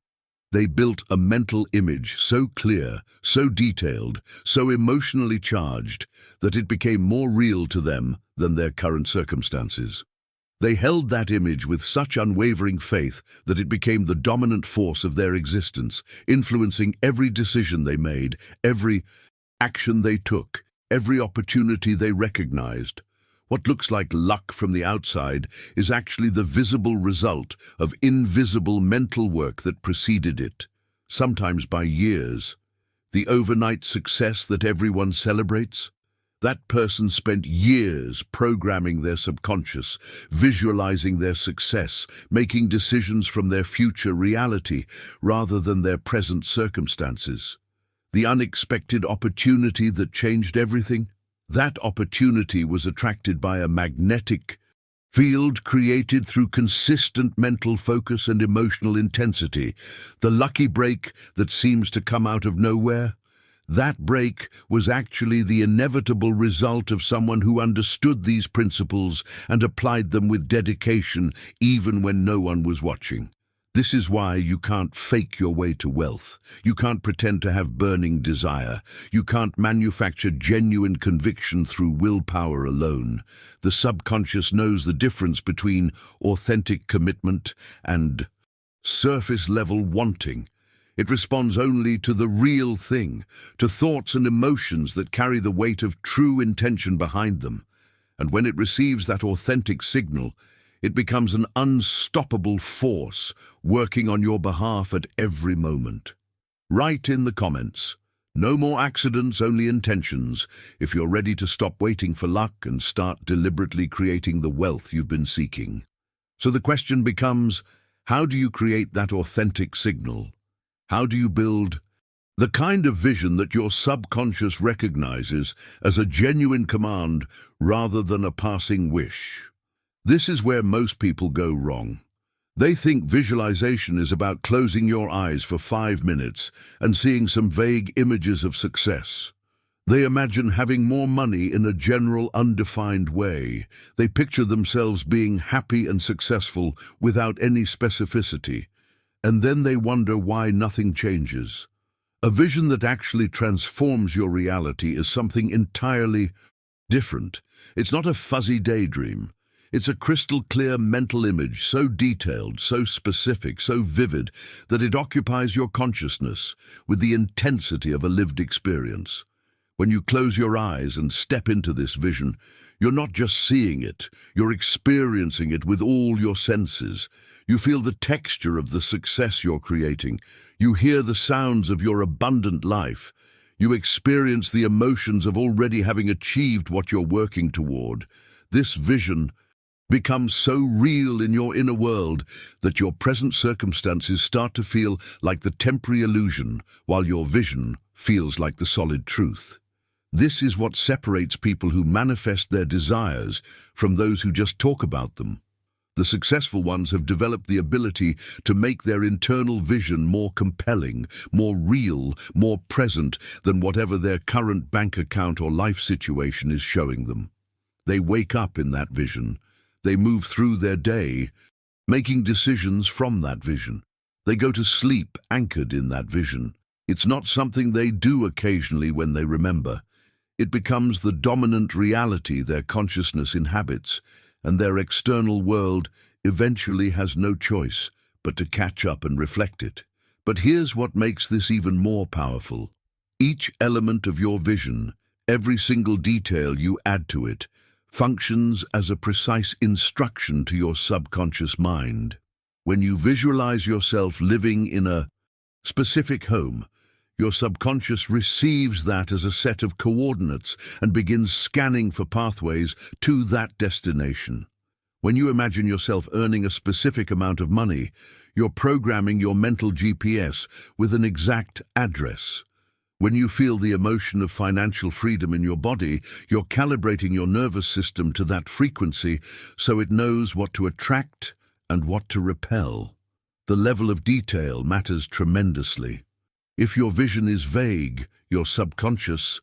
A: They built a mental image so clear, so detailed, so emotionally charged, that it became more real to them than their current circumstances. They held that image with such unwavering faith that it became the dominant force of their existence, influencing every decision they made, every action they took, every opportunity they recognized. What looks like luck from the outside is actually the visible result of invisible mental work that preceded it, sometimes by years. The overnight success that everyone celebrates? That person spent years programming their subconscious, visualizing their success, making decisions from their future reality rather than their present circumstances. The unexpected opportunity that changed everything? That opportunity was attracted by a magnetic field created through consistent mental focus and emotional intensity. The lucky break that seems to come out of nowhere? That break was actually the inevitable result of someone who understood these principles and applied them with dedication even when no one was watching. This is why you can't fake your way to wealth. You can't pretend to have burning desire. You can't manufacture genuine conviction through willpower alone. The subconscious knows the difference between authentic commitment and surface-level wanting. It responds only to the real thing, to thoughts and emotions that carry the weight of true intention behind them. And when it receives that authentic signal, it becomes an unstoppable force working on your behalf at every moment. Write in the comments, no more accidents, only intentions, if you're ready to stop waiting for luck and start deliberately creating the wealth you've been seeking. So the question becomes, how do you create that authentic signal? How do you build the kind of vision that your subconscious recognizes as a genuine command rather than a passing wish? This is where most people go wrong. They think visualization is about closing your eyes for 5 minutes and seeing some vague images of success. They imagine having more money in a general, undefined way. They picture themselves being happy and successful without any specificity. And then they wonder why nothing changes. A vision that actually transforms your reality is something entirely different. It's not a fuzzy daydream. It's a crystal-clear mental image, so detailed, so specific, so vivid, that it occupies your consciousness with the intensity of a lived experience. When you close your eyes and step into this vision, You're not just seeing it, you're experiencing it with all your senses. You feel the texture of the success you're creating. You hear the sounds of your abundant life. You experience the emotions of already having achieved what you're working toward. This vision becomes so real in your inner world that your present circumstances start to feel like the temporary illusion, while your vision feels like the solid truth. This is what separates people who manifest their desires from those who just talk about them. The successful ones have developed the ability to make their internal vision more compelling, more real, more present than whatever their current bank account or life situation is showing them. They wake up in that vision. They move through their day, making decisions from that vision. They go to sleep anchored in that vision. It's not something they do occasionally when they remember. It becomes the dominant reality their consciousness inhabits, and their external world eventually has no choice but to catch up and reflect it. But here's what makes this even more powerful. Each element of your vision, every single detail you add to it, functions as a precise instruction to your subconscious mind. When you visualize yourself living in a specific home, your subconscious receives that as a set of coordinates and begins scanning for pathways to that destination. When you imagine yourself earning a specific amount of money, you're programming your mental GPS with an exact address. When you feel the emotion of financial freedom in your body, you're calibrating your nervous system to that frequency so it knows what to attract and what to repel. The level of detail matters tremendously. If your vision is vague, your subconscious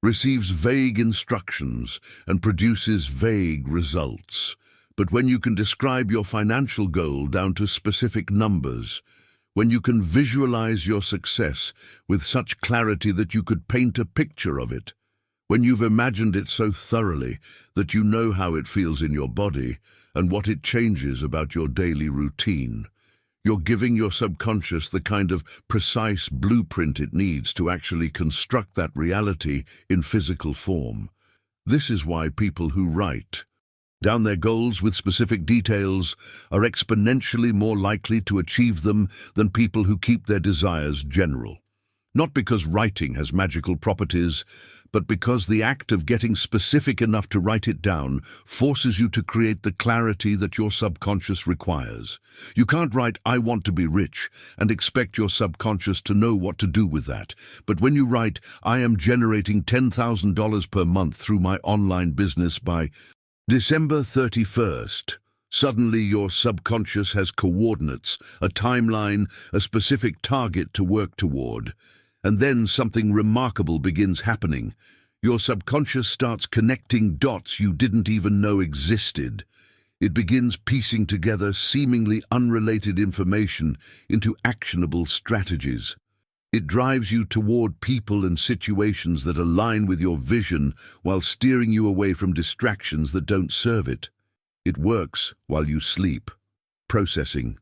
A: receives vague instructions and produces vague results. But when you can describe your financial goal down to specific numbers, when you can visualize your success with such clarity that you could paint a picture of it, when you've imagined it so thoroughly that you know how it feels in your body and what it changes about your daily routine, you're giving your subconscious the kind of precise blueprint it needs to actually construct that reality in physical form. This is why people who write down their goals with specific details are exponentially more likely to achieve them than people who keep their desires general. Not because writing has magical properties, but because the act of getting specific enough to write it down forces you to create the clarity that your subconscious requires. You can't write, "I want to be rich," and expect your subconscious to know what to do with that. But when you write, "I am generating $10,000 per month through my online business by December 31st, suddenly your subconscious has coordinates, a timeline, a specific target to work toward. And then something remarkable begins happening. Your subconscious starts connecting dots you didn't even know existed. It begins piecing together seemingly unrelated information into actionable strategies. It drives you toward people and situations that align with your vision while steering you away from distractions that don't serve it. It works while you sleep, processing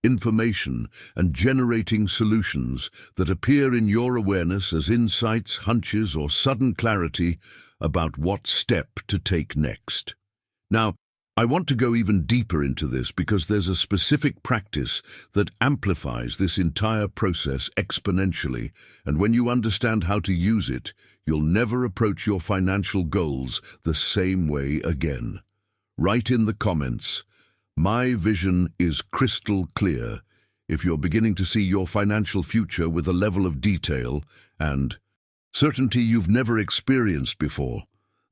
A: information and generating solutions that appear in your awareness as insights, hunches, or sudden clarity about what step to take next. Now, I want to go even deeper into this because there's a specific practice that amplifies this entire process exponentially, and when you understand how to use it, you'll never approach your financial goals the same way again. Write in the comments, "My vision is crystal clear," if you're beginning to see your financial future with a level of detail and certainty you've never experienced before.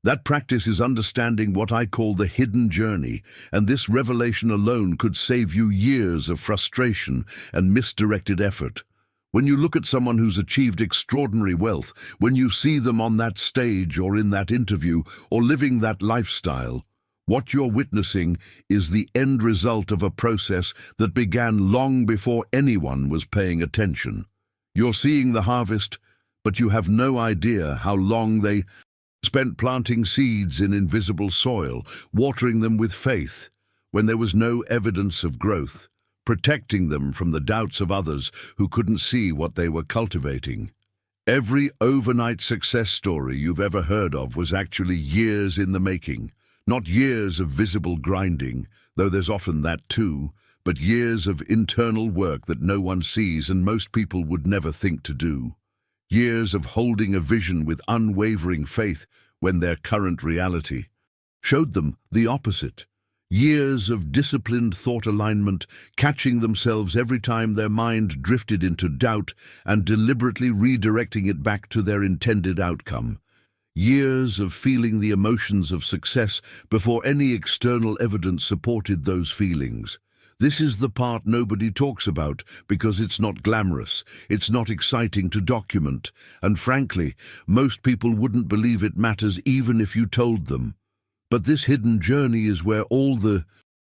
A: That practice is understanding what I call the hidden journey, and this revelation alone could save you years of frustration and misdirected effort. When you look at someone who's achieved extraordinary wealth, when you see them on that stage or in that interview or living that lifestyle, what you're witnessing is the end result of a process that began long before anyone was paying attention. You're seeing the harvest, but you have no idea how long they spent planting seeds in invisible soil, watering them with faith when there was no evidence of growth, protecting them from the doubts of others who couldn't see what they were cultivating. Every overnight success story you've ever heard of was actually years in the making. Not years of visible grinding, though there's often that too, but years of internal work that no one sees and most people would never think to do. Years of holding a vision with unwavering faith when their current reality showed them the opposite. Years of disciplined thought alignment, catching themselves every time their mind drifted into doubt and deliberately redirecting it back to their intended outcome. Years of feeling the emotions of success before any external evidence supported those feelings. This is the part nobody talks about because it's not glamorous, it's not exciting to document, and frankly, most people wouldn't believe it matters even if you told them. But this hidden journey is where all the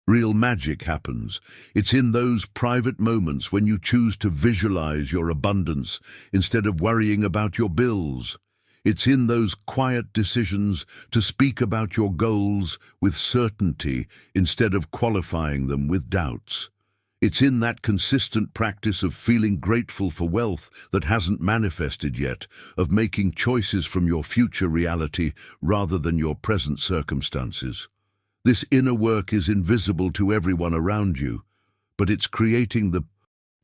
A: real magic happens. It's in those private moments when you choose to visualize your abundance instead of worrying about your bills. It's in those quiet decisions to speak about your goals with certainty instead of qualifying them with doubts. It's in that consistent practice of feeling grateful for wealth that hasn't manifested yet, of making choices from your future reality rather than your present circumstances. This inner work is invisible to everyone around you, but it's creating the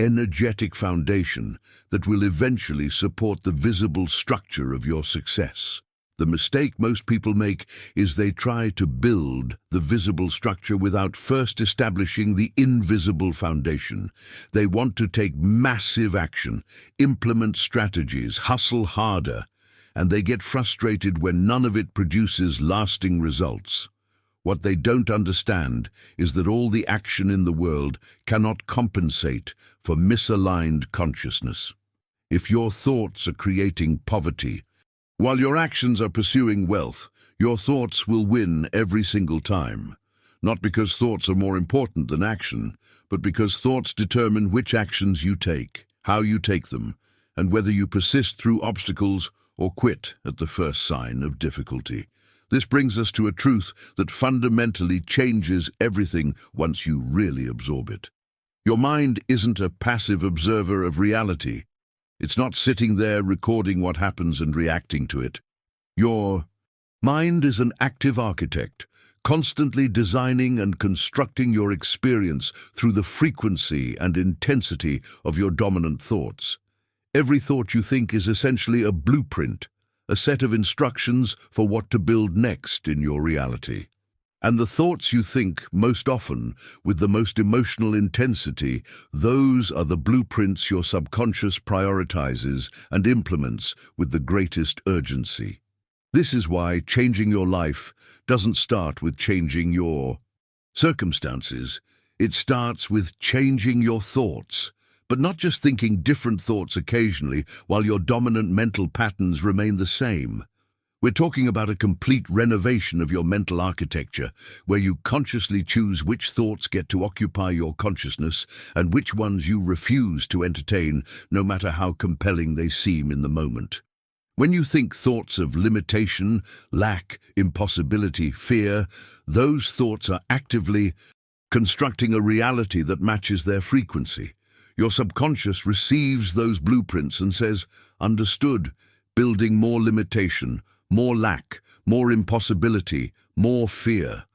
A: energetic foundation that will eventually support the visible structure of your success. The mistake most people make is they try to build the visible structure without first establishing the invisible foundation. They want to take massive action, implement strategies, hustle harder, and they get frustrated when none of it produces lasting results. What they don't understand is that all the action in the world cannot compensate for misaligned consciousness. If your thoughts are creating poverty, while your actions are pursuing wealth, your thoughts will win every single time. Not because thoughts are more important than action, but because thoughts determine which actions you take, how you take them, and whether you persist through obstacles or quit at the first sign of difficulty. This brings us to a truth that fundamentally changes everything once you really absorb it. Your mind isn't a passive observer of reality. It's not sitting there recording what happens and reacting to it. Your mind is an active architect, constantly designing and constructing your experience through the frequency and intensity of your dominant thoughts. Every thought you think is essentially a blueprint, a set of instructions for what to build next in your reality. And the thoughts you think most often, with the most emotional intensity, those are the blueprints your subconscious prioritizes and implements with the greatest urgency. This is why changing your life doesn't start with changing your circumstances. It starts with changing your thoughts. But not just thinking different thoughts occasionally while your dominant mental patterns remain the same. We're talking about a complete renovation of your mental architecture, where you consciously choose which thoughts get to occupy your consciousness and which ones you refuse to entertain, no matter how compelling they seem in the moment. When you think thoughts of limitation, lack, impossibility, fear, those thoughts are actively constructing a reality that matches their frequency. Your subconscious receives those blueprints and says, "Understood," building more limitation, more lack, more impossibility, more fear.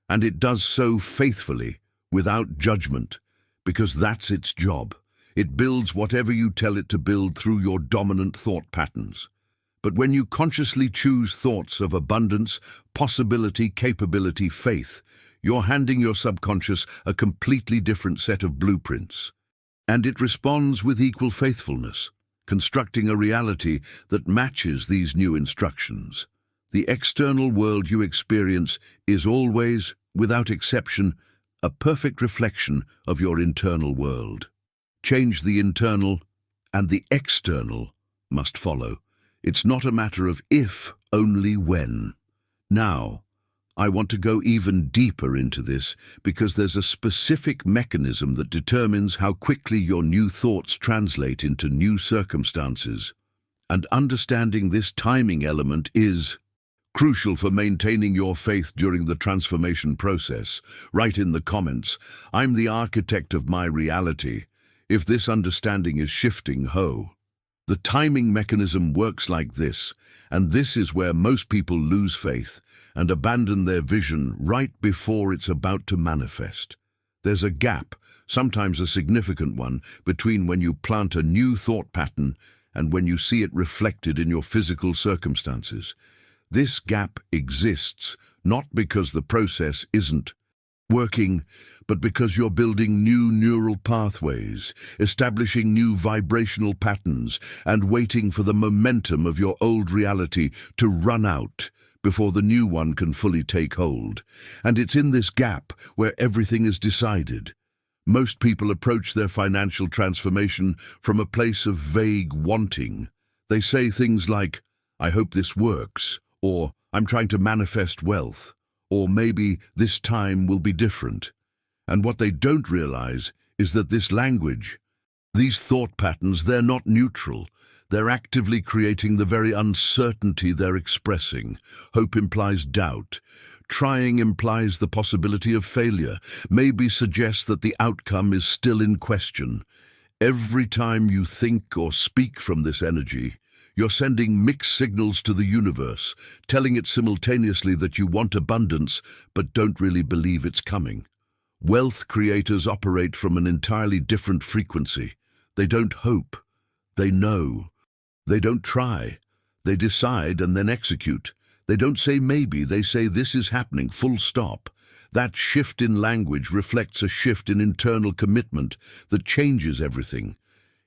A: And it does so faithfully, without judgment, because that's its job. It builds whatever you tell it to build through your dominant thought patterns. But when you consciously choose thoughts of abundance, possibility, capability, faith, you're handing your subconscious a completely different set of blueprints. And it responds with equal faithfulness, constructing a reality that matches these new instructions. The external world you experience is always, without exception, a perfect reflection of your internal world. Change the internal, and the external must follow. It's not a matter of if, only when. Now, I want to go even deeper into this because there's a specific mechanism that determines how quickly your new thoughts translate into new circumstances. And understanding this timing element is crucial for maintaining your faith during the transformation process. Write in the comments, "I'm the architect of my reality." If this understanding is shifting, ho. The timing mechanism works like this, and this is where most people lose faith and abandon their vision right before it's about to manifest. There's a gap, sometimes a significant one, between when you plant a new thought pattern and when you see it reflected in your physical circumstances. This gap exists not because the process isn't working, but because you're building new neural pathways, establishing new vibrational patterns, and waiting for the momentum of your old reality to run out before the new one can fully take hold. And it's in this gap where everything is decided. Most people approach their financial transformation from a place of vague wanting. They say things like, "I hope this works," or "I'm trying to manifest wealth," or maybe "this time will be different." And what they don't realize is that this language, these thought patterns, they're not neutral. They're actively creating the very uncertainty they're expressing. Hope implies doubt. Trying implies the possibility of failure. Maybe suggests that the outcome is still in question. Every time you think or speak from this energy, you're sending mixed signals to the universe, telling it simultaneously that you want abundance but don't really believe it's coming. Wealth creators operate from an entirely different frequency. They don't hope. They know. They don't try. They decide and then execute. They don't say maybe, they say this is happening, full stop. That shift in language reflects a shift in internal commitment that changes everything.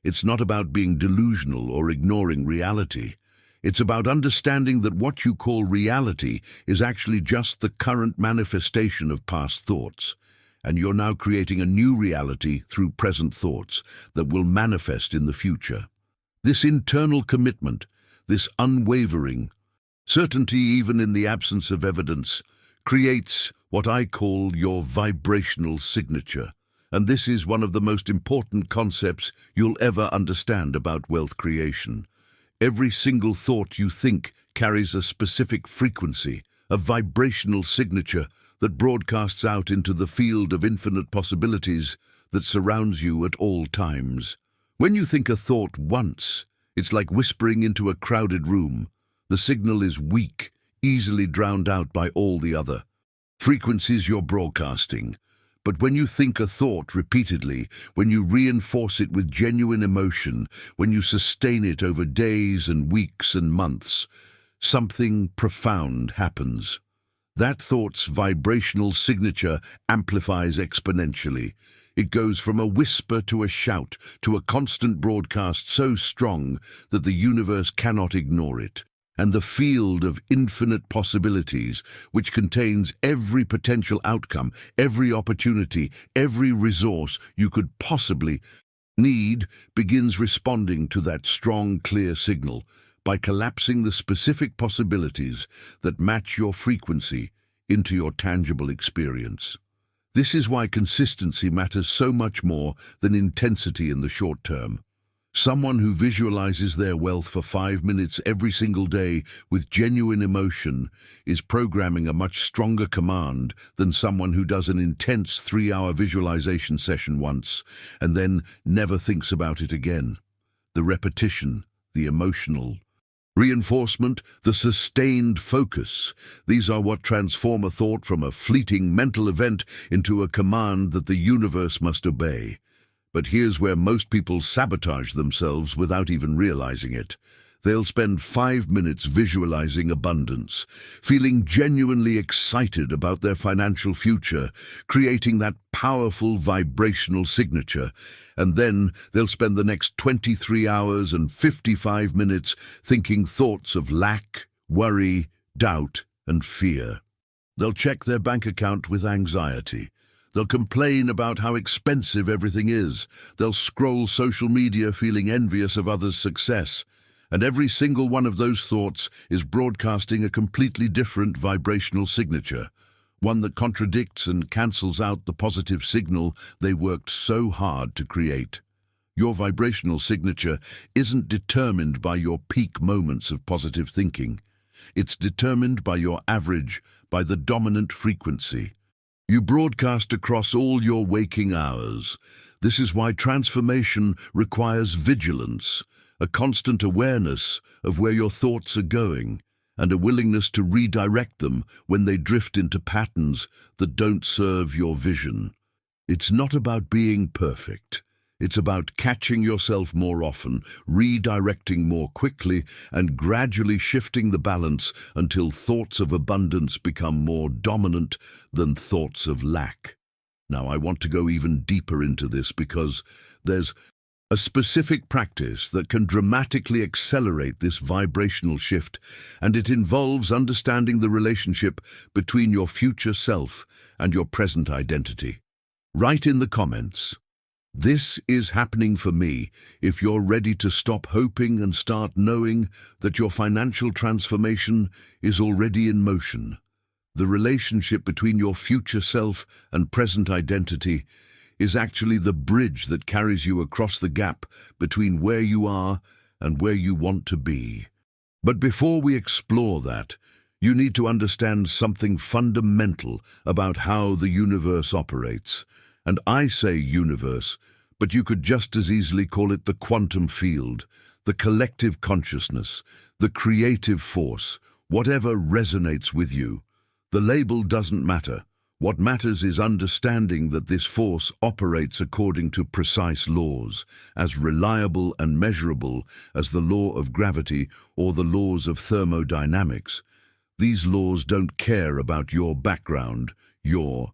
A: It's not about being delusional or ignoring reality. It's about understanding that what you call reality is actually just the current manifestation of past thoughts. And you're now creating a new reality through present thoughts that will manifest in the future. This internal commitment, this unwavering certainty even in the absence of evidence, creates what I call your vibrational signature. And this is one of the most important concepts you'll ever understand about wealth creation. Every single thought you think carries a specific frequency, a vibrational signature that broadcasts out into the field of infinite possibilities that surrounds you at all times. When you think a thought once, it's like whispering into a crowded room. The signal is weak, easily drowned out by all the other frequencies you're broadcasting. But when you think a thought repeatedly, when you reinforce it with genuine emotion, when you sustain it over days and weeks and months, something profound happens. That thought's vibrational signature amplifies exponentially. It goes from a whisper to a shout to a constant broadcast so strong that the universe cannot ignore it. And the field of infinite possibilities, which contains every potential outcome, every opportunity, every resource you could possibly need, begins responding to that strong, clear signal by collapsing the specific possibilities that match your frequency into your tangible experience. This is why consistency matters so much more than intensity in the short term. Someone who visualizes their wealth for 5 minutes every single day with genuine emotion is programming a much stronger command than someone who does an intense 3-hour visualization session once and then never thinks about it again. The repetition, the emotional reinforcement, the sustained focus, these are what transform a thought from a fleeting mental event into a command that the universe must obey. But here's where most people sabotage themselves without even realizing it. They'll spend 5 minutes visualizing abundance, feeling genuinely excited about their financial future, creating that powerful vibrational signature, and then they'll spend the next 23 hours and 55 minutes thinking thoughts of lack, worry, doubt, and fear. They'll check their bank account with anxiety. They'll complain about how expensive everything is. They'll scroll social media feeling envious of others' success. And every single one of those thoughts is broadcasting a completely different vibrational signature, one that contradicts and cancels out the positive signal they worked so hard to create. Your vibrational signature isn't determined by your peak moments of positive thinking. It's determined by your average, by the dominant frequency. You broadcast across all your waking hours. This is why transformation requires vigilance, a constant awareness of where your thoughts are going, and a willingness to redirect them when they drift into patterns that don't serve your vision. It's not about being perfect. It's about catching yourself more often, redirecting more quickly, and gradually shifting the balance until thoughts of abundance become more dominant than thoughts of lack. Now, I want to go even deeper into this because there's a specific practice that can dramatically accelerate this vibrational shift, and it involves understanding the relationship between your future self and your present identity. Write in the comments, "This is happening for me," if you're ready to stop hoping and start knowing that your financial transformation is already in motion. The relationship between your future self and present identity is actually the bridge that carries you across the gap between where you are and where you want to be. But before we explore that, you need to understand something fundamental about how the universe operates. And I say universe, but you could just as easily call it the quantum field, the collective consciousness, the creative force, whatever resonates with you. The label doesn't matter. What matters is understanding that this force operates according to precise laws, as reliable and measurable as the law of gravity or the laws of thermodynamics. These laws don't care about your background, your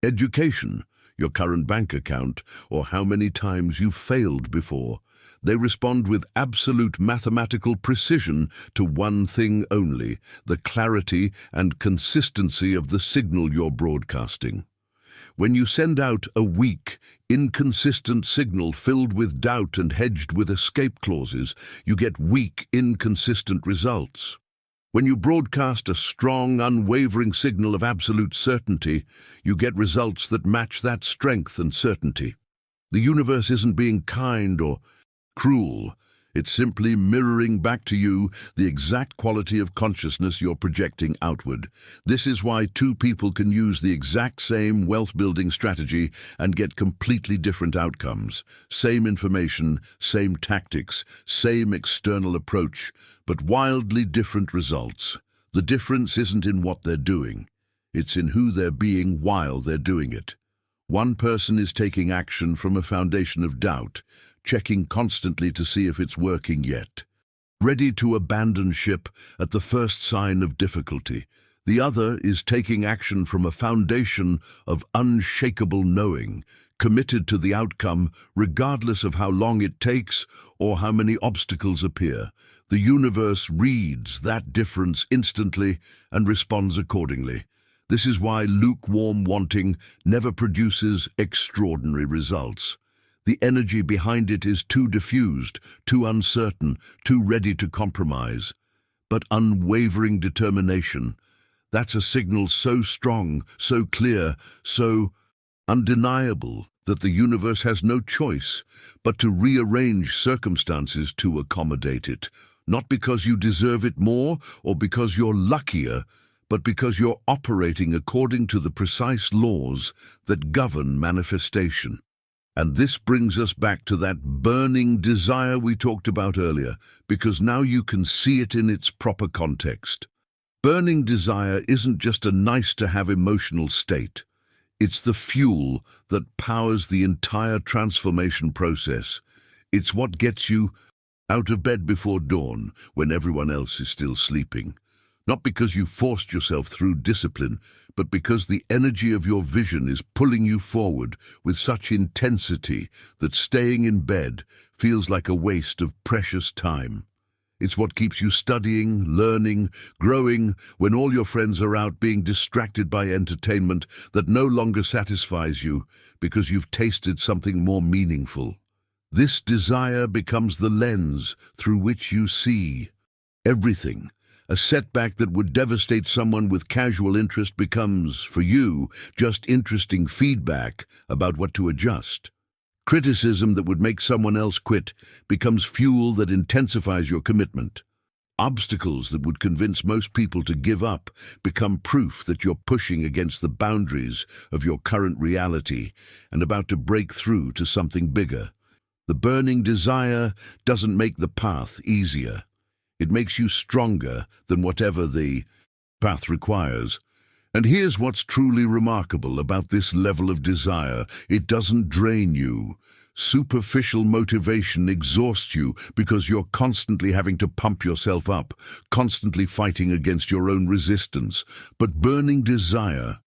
A: education, your current bank account, or how many times you've failed before. They respond with absolute mathematical precision to one thing only: the clarity and consistency of the signal you're broadcasting. When you send out a weak, inconsistent signal filled with doubt and hedged with escape clauses, you get weak, inconsistent results. When you broadcast a strong, unwavering signal of absolute certainty, you get results that match that strength and certainty. The universe isn't being kind or cruel. It's simply mirroring back to you the exact quality of consciousness you're projecting outward. This is why two people can use the exact same wealth-building strategy and get completely different outcomes. Same information, same tactics, same external approach, but wildly different results. The difference isn't in what they're doing. It's in who they're being while they're doing it. One person is taking action from a foundation of doubt, checking constantly to see if it's working yet, ready to abandon ship at the first sign of difficulty. The other is taking action from a foundation of unshakable knowing, committed to the outcome regardless of how long it takes or how many obstacles appear. The universe reads that difference instantly and responds accordingly. This is why lukewarm wanting never produces extraordinary results. The energy behind it is too diffused, too uncertain, too ready to compromise. But unwavering determination, that's a signal so strong, so clear, so undeniable that the universe has no choice but to rearrange circumstances to accommodate it, not because you deserve it more or because you're luckier, but because you're operating according to the precise laws that govern manifestation. And this brings us back to that burning desire we talked about earlier, because now you can see it in its proper context. Burning desire isn't just a nice-to-have emotional state. It's the fuel that powers the entire transformation process. It's what gets you out of bed before dawn when everyone else is still sleeping. Not because you forced yourself through discipline, but because the energy of your vision is pulling you forward with such intensity that staying in bed feels like a waste of precious time. It's what keeps you studying, learning, growing when all your friends are out being distracted by entertainment that no longer satisfies you because you've tasted something more meaningful. This desire becomes the lens through which you see everything. A setback that would devastate someone with casual interest becomes, for you, just interesting feedback about what to adjust. Criticism that would make someone else quit becomes fuel that intensifies your commitment. Obstacles that would convince most people to give up become proof that you're pushing against the boundaries of your current reality and about to break through to something bigger. The burning desire doesn't make the path easier. It makes you stronger than whatever the path requires. And here's what's truly remarkable about this level of desire. It doesn't drain you. Superficial motivation exhausts you because you're constantly having to pump yourself up, constantly fighting against your own resistance. But burning desire,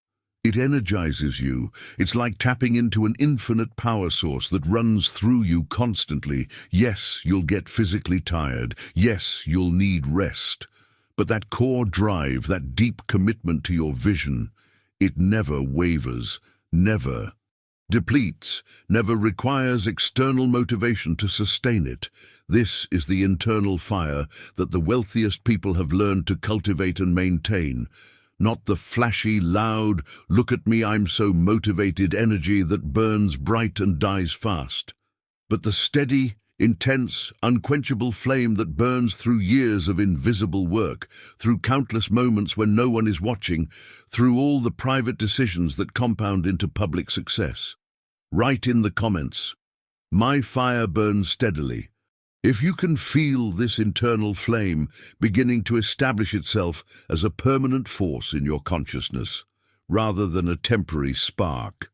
A: it energizes you. It's like tapping into an infinite power source that runs through you constantly. Yes, you'll get physically tired. Yes, you'll need rest. But that core drive, that deep commitment to your vision, it never wavers, never depletes, never requires external motivation to sustain it. This is the internal fire that the wealthiest people have learned to cultivate and maintain. Not the flashy, loud, look at me, I'm so motivated energy that burns bright and dies fast, but the steady, intense, unquenchable flame that burns through years of invisible work, through countless moments when no one is watching, through all the private decisions that compound into public success. Write in the comments, "My fire burns steadily." If you can feel this internal flame beginning to establish itself as a permanent force in your consciousness, rather than a temporary spark.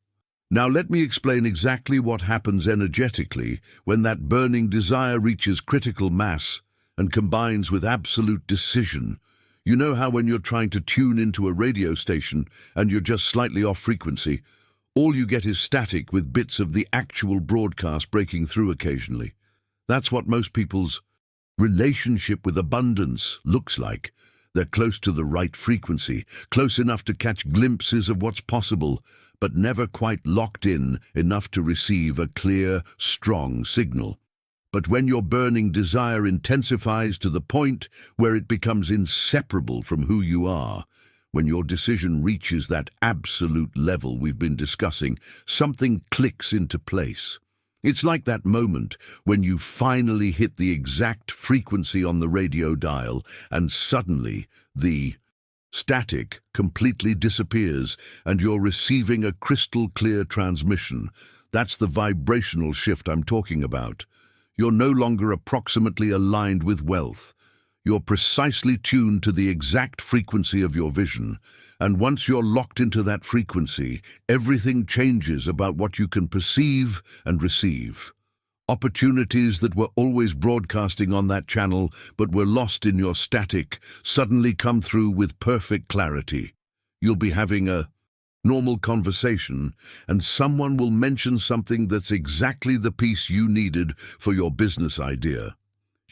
A: Now let me explain exactly what happens energetically when that burning desire reaches critical mass and combines with absolute decision. You know how when you're trying to tune into a radio station and you're just slightly off frequency, all you get is static with bits of the actual broadcast breaking through occasionally. That's what most people's relationship with abundance looks like. They're close to the right frequency, close enough to catch glimpses of what's possible, but never quite locked in enough to receive a clear, strong signal. But when your burning desire intensifies to the point where it becomes inseparable from who you are, when your decision reaches that absolute level we've been discussing, something clicks into place. It's like that moment when you finally hit the exact frequency on the radio dial and suddenly the static completely disappears and you're receiving a crystal clear transmission. That's the vibrational shift I'm talking about. You're no longer approximately aligned with wealth. You're precisely tuned to the exact frequency of your vision. And once you're locked into that frequency, everything changes about what you can perceive and receive. Opportunities that were always broadcasting on that channel but were lost in your static suddenly come through with perfect clarity. You'll be having a normal conversation and someone will mention something that's exactly the piece you needed for your business idea.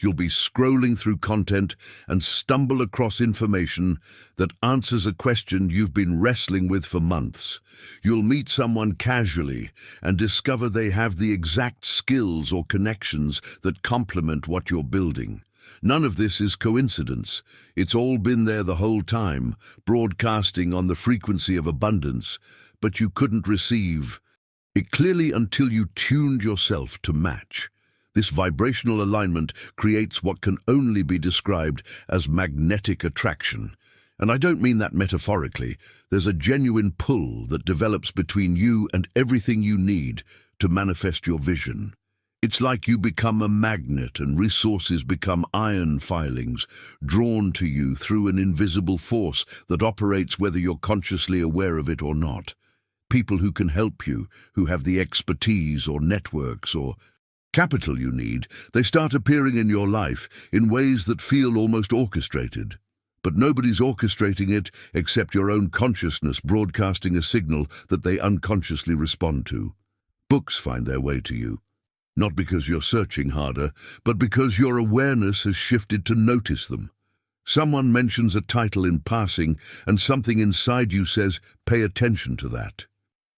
A: You'll be scrolling through content and stumble across information that answers a question you've been wrestling with for months. You'll meet someone casually and discover they have the exact skills or connections that complement what you're building. None of this is coincidence. It's all been there the whole time, broadcasting on the frequency of abundance, but you couldn't receive it clearly until you tuned yourself to match. This vibrational alignment creates what can only be described as magnetic attraction. And I don't mean that metaphorically. There's a genuine pull that develops between you and everything you need to manifest your vision. It's like you become a magnet and resources become iron filings, drawn to you through an invisible force that operates whether you're consciously aware of it or not. People who can help you, who have the expertise or networks or capital you need, they start appearing in your life in ways that feel almost orchestrated. But nobody's orchestrating it except your own consciousness broadcasting a signal that they unconsciously respond to. Books find their way to you, not because you're searching harder, but because your awareness has shifted to notice them. Someone mentions a title in passing and something inside you says, pay attention to that.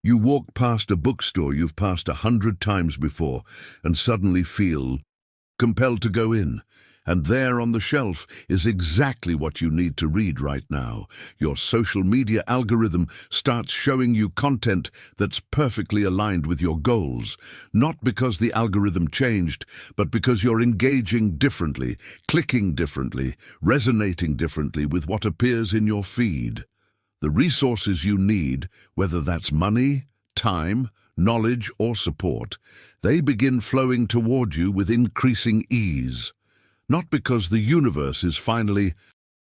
A: You walk past a bookstore you've passed 100 times before and suddenly feel compelled to go in. And there on the shelf is exactly what you need to read right now. Your social media algorithm starts showing you content that's perfectly aligned with your goals, not because the algorithm changed, but because you're engaging differently, clicking differently, resonating differently with what appears in your feed. The resources you need, whether that's money, time, knowledge, or support, they begin flowing toward you with increasing ease. Not because the universe is finally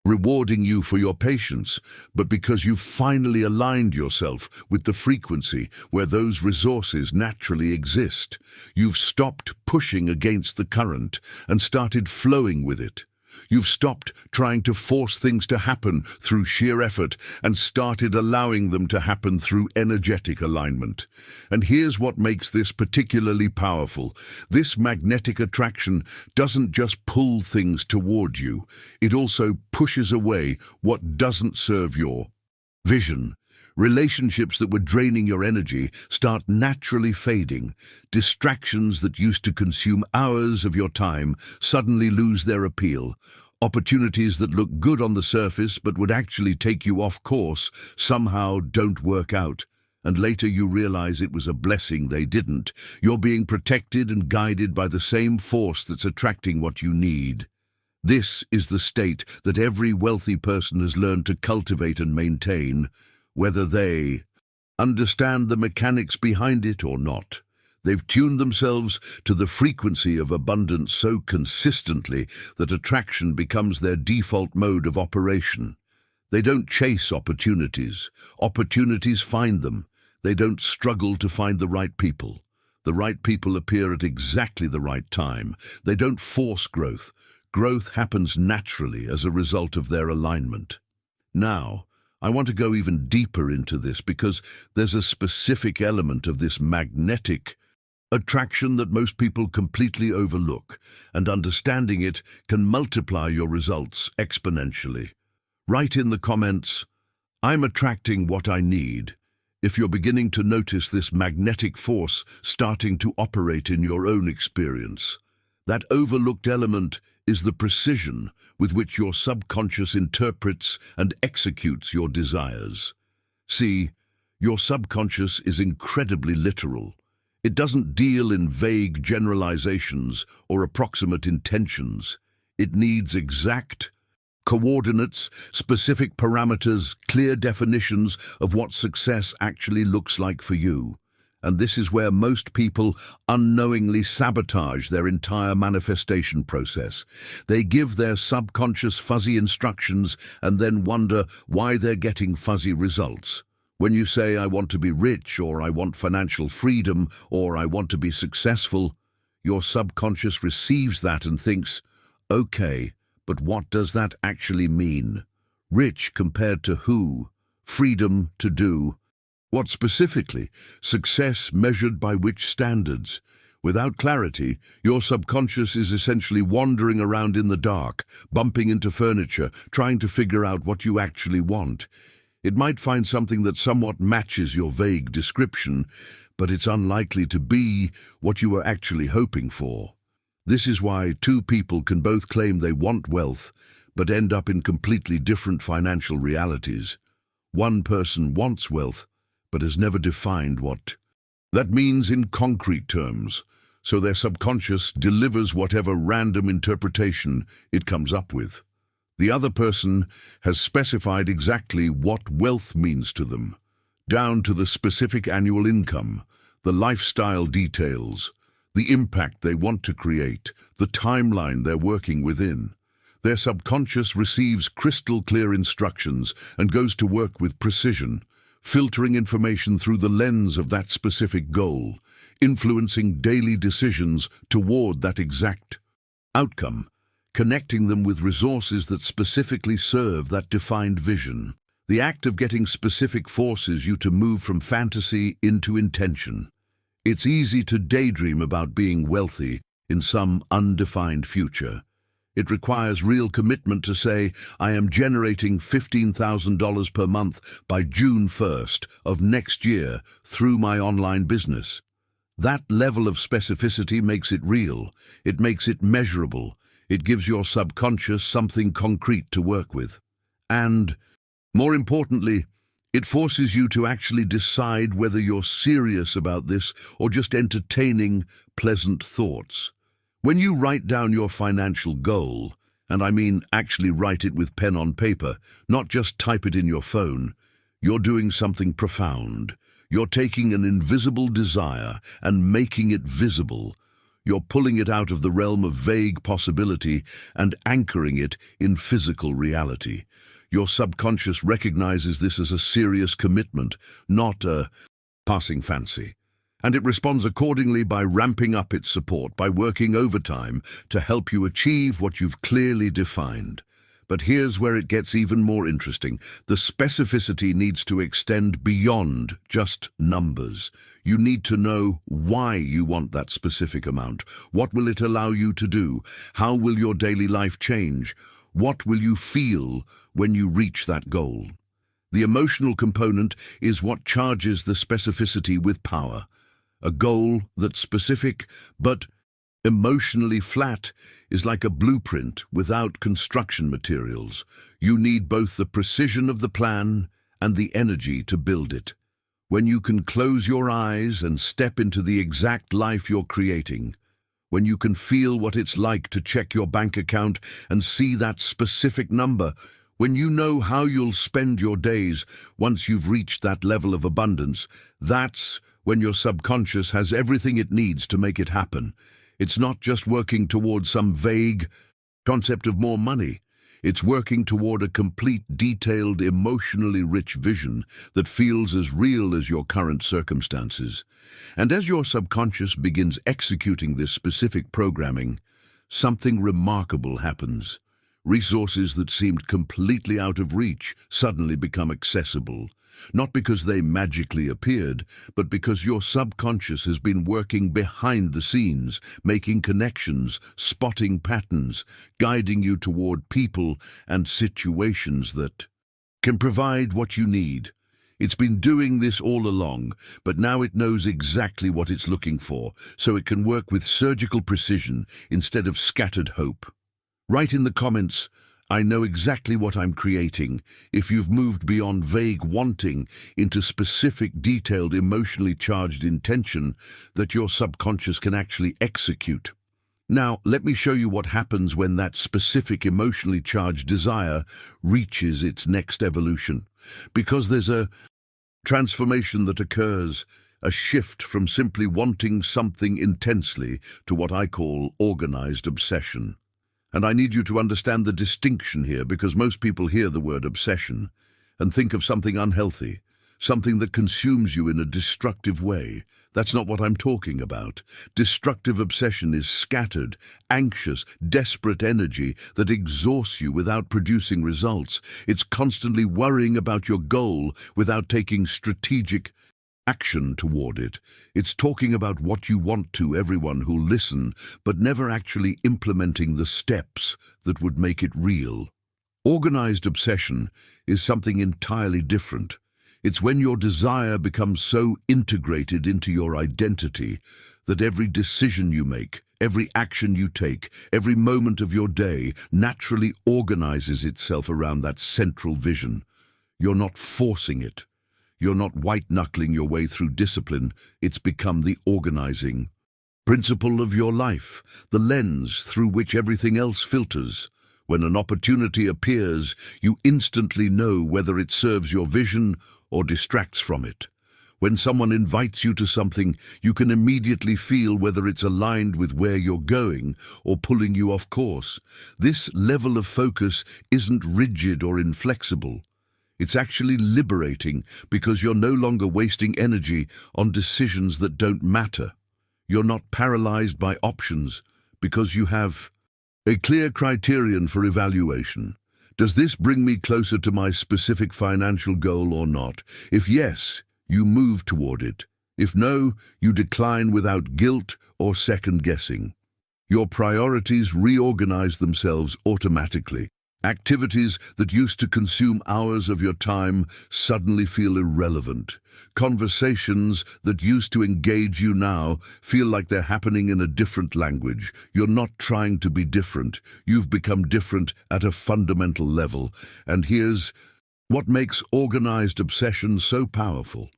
A: rewarding you for your patience, but because you've finally aligned yourself with the frequency where those resources naturally exist. You've stopped pushing against the current and started flowing with it. You've stopped trying to force things to happen through sheer effort and started allowing them to happen through energetic alignment. And here's what makes this particularly powerful. This magnetic attraction doesn't just pull things toward you, it also pushes away what doesn't serve your vision. Relationships that were draining your energy start naturally fading. Distractions that used to consume hours of your time suddenly lose their appeal. Opportunities that look good on the surface but would actually take you off course somehow don't work out. And later you realize it was a blessing they didn't. You're being protected and guided by the same force that's attracting what you need. This is the state that every wealthy person has learned to cultivate and maintain, whether they understand the mechanics behind it or not. They've tuned themselves to the frequency of abundance so consistently that attraction becomes their default mode of operation. They don't chase opportunities. Opportunities find them. They don't struggle to find the right people. The right people appear at exactly the right time. They don't force growth. Growth happens naturally as a result of their alignment. Now, I want to go even deeper into this because there's a specific element of this magnetic attraction that most people completely overlook, and understanding it can multiply your results exponentially. Write in the comments, "I'm attracting what I need," if you're beginning to notice this magnetic force starting to operate in your own experience. That overlooked element is the precision with which your subconscious interprets and executes your desires. See, your subconscious is incredibly literal. It doesn't deal in vague generalizations or approximate intentions. It needs exact coordinates, specific parameters, clear definitions of what success actually looks like for you. And this is where most people unknowingly sabotage their entire manifestation process. They give their subconscious fuzzy instructions and then wonder why they're getting fuzzy results. When you say, "I want to be rich," or "I want financial freedom," or "I want to be successful," your subconscious receives that and thinks, "Okay, but what does that actually mean? Rich compared to who? Freedom to do what specifically? Success measured by which standards?" Without clarity, your subconscious is essentially wandering around in the dark, bumping into furniture, trying to figure out what you actually want. It might find something that somewhat matches your vague description, but it's unlikely to be what you were actually hoping for. This is why two people can both claim they want wealth, but end up in completely different financial realities. One person wants wealth, but has never defined what that means in concrete terms, so their subconscious delivers whatever random interpretation it comes up with. The other person has specified exactly what wealth means to them, down to the specific annual income, the lifestyle details, the impact they want to create, the timeline they're working within. Their subconscious receives crystal clear instructions and goes to work with precision, filtering information through the lens of that specific goal, influencing daily decisions toward that exact outcome, connecting them with resources that specifically serve that defined vision. The act of getting specific forces you to move from fantasy into intention. It's easy to daydream about being wealthy in some undefined future. It requires real commitment to say, "I am generating $15,000 per month by June 1st of next year through my online business." That level of specificity makes it real. It makes it measurable. It gives your subconscious something concrete to work with. And, more importantly, it forces you to actually decide whether you're serious about this or just entertaining pleasant thoughts. When you write down your financial goal, and I mean actually write it with pen on paper, not just type it in your phone, you're doing something profound. You're taking an invisible desire and making it visible. You're pulling it out of the realm of vague possibility and anchoring it in physical reality. Your subconscious recognizes this as a serious commitment, not a passing fancy. And it responds accordingly by ramping up its support, by working overtime to help you achieve what you've clearly defined. But here's where it gets even more interesting. The specificity needs to extend beyond just numbers. You need to know why you want that specific amount. What will it allow you to do? How will your daily life change? What will you feel when you reach that goal? The emotional component is what charges the specificity with power. A goal that's specific but emotionally flat is like a blueprint without construction materials. You need both the precision of the plan and the energy to build it. When you can close your eyes and step into the exact life you're creating, when you can feel what it's like to check your bank account and see that specific number, when you know how you'll spend your days once you've reached that level of abundance, that's when your subconscious has everything it needs to make it happen. It's not just working toward some vague concept of more money. It's working toward a complete, detailed, emotionally rich vision that feels as real as your current circumstances. And as your subconscious begins executing this specific programming, something remarkable happens. Resources that seemed completely out of reach suddenly become accessible. Not because they magically appeared, but because your subconscious has been working behind the scenes, making connections, spotting patterns, guiding you toward people and situations that can provide what you need. It's been doing this all along, but now it knows exactly what it's looking for, so it can work with surgical precision instead of scattered hope. Write in the comments, "I know exactly what I'm creating," if you've moved beyond vague wanting into specific, detailed, emotionally charged intention that your subconscious can actually execute. Now, let me show you what happens when that specific, emotionally charged desire reaches its next evolution. Because there's a transformation that occurs, a shift from simply wanting something intensely to what I call organized obsession. And I need you to understand the distinction here, because most people hear the word obsession and think of something unhealthy, something that consumes you in a destructive way. That's not what I'm talking about. Destructive obsession is scattered, anxious, desperate energy that exhausts you without producing results. It's constantly worrying about your goal without taking strategic action toward it. It's talking about what you want to everyone who'll listen, but never actually implementing the steps that would make it real. Organized obsession is something entirely different. It's when your desire becomes so integrated into your identity that every decision you make, every action you take, every moment of your day naturally organizes itself around that central vision. You're not forcing it. You're not white-knuckling your way through discipline. It's become the organizing principle of your life, the lens through which everything else filters. When an opportunity appears, you instantly know whether it serves your vision or distracts from it. When someone invites you to something, you can immediately feel whether it's aligned with where you're going or pulling you off course. This level of focus isn't rigid or inflexible. It's actually liberating, because you're no longer wasting energy on decisions that don't matter. You're not paralyzed by options, because you have a clear criterion for evaluation. Does this bring me closer to my specific financial goal or not? If yes, you move toward it. If no, you decline without guilt or second guessing. Your priorities reorganize themselves automatically. Activities that used to consume hours of your time suddenly feel irrelevant. Conversations that used to engage you now feel like they're happening in a different language. You're not trying to be different. You've become different at a fundamental level. And here's what makes organized obsession so powerful.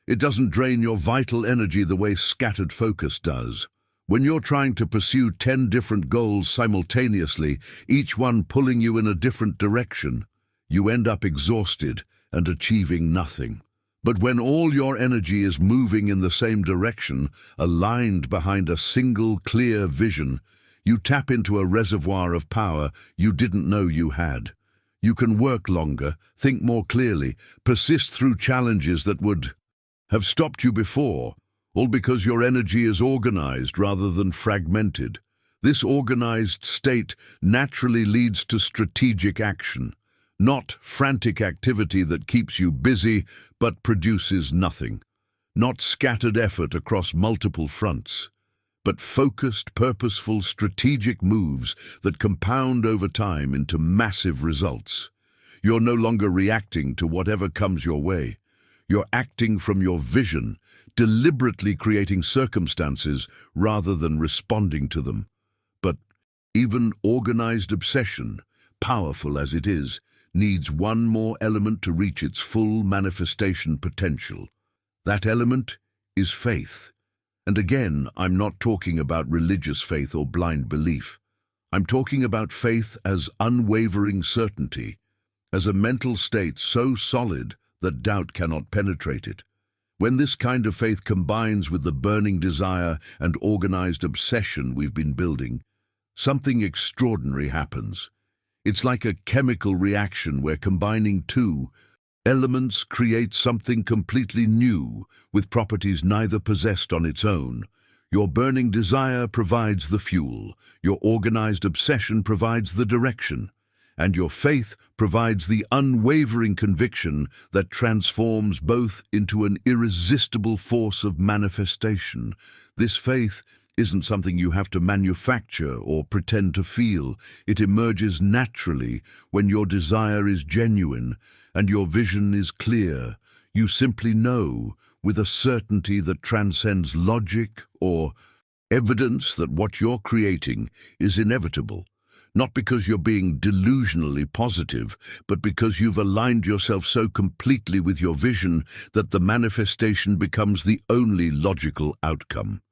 A: It doesn't drain your vital energy the way scattered focus does. When you're trying to pursue 10 different goals simultaneously, each one pulling you in a different direction, you end up exhausted and achieving nothing. But when all your energy is moving in the same direction, aligned behind a single clear vision, you tap into a reservoir of power you didn't know you had. You can work longer, think more clearly, persist through challenges that would have stopped you before, all because your energy is organized rather than fragmented. This organized state naturally leads to strategic action, not frantic activity that keeps you busy but produces nothing, not scattered effort across multiple fronts, but focused, purposeful, strategic moves that compound over time into massive results. You're no longer reacting to whatever comes your way. You're acting from your vision, deliberately creating circumstances rather than responding to them. But even organized obsession, powerful as it is, needs one more element to reach its full manifestation potential. That element is faith. And again, I'm not talking about religious faith or blind belief. I'm talking about faith as unwavering certainty, as a mental state so solid that doubt cannot penetrate it. When this kind of faith combines with the burning desire and organized obsession we've been building, something extraordinary happens. It's like a chemical reaction where combining two elements creates something completely new, with properties neither possessed on its own. Your burning desire provides the fuel, your organized obsession provides the direction, and your faith provides the unwavering conviction that transforms both into an irresistible force of manifestation. This faith isn't something you have to manufacture or pretend to feel. It emerges naturally when your desire is genuine and your vision is clear. You simply know, with a certainty that transcends logic or evidence, that what you're creating is inevitable. Not because you're being delusionally positive, but because you've aligned yourself so completely with your vision that the manifestation becomes the only logical outcome.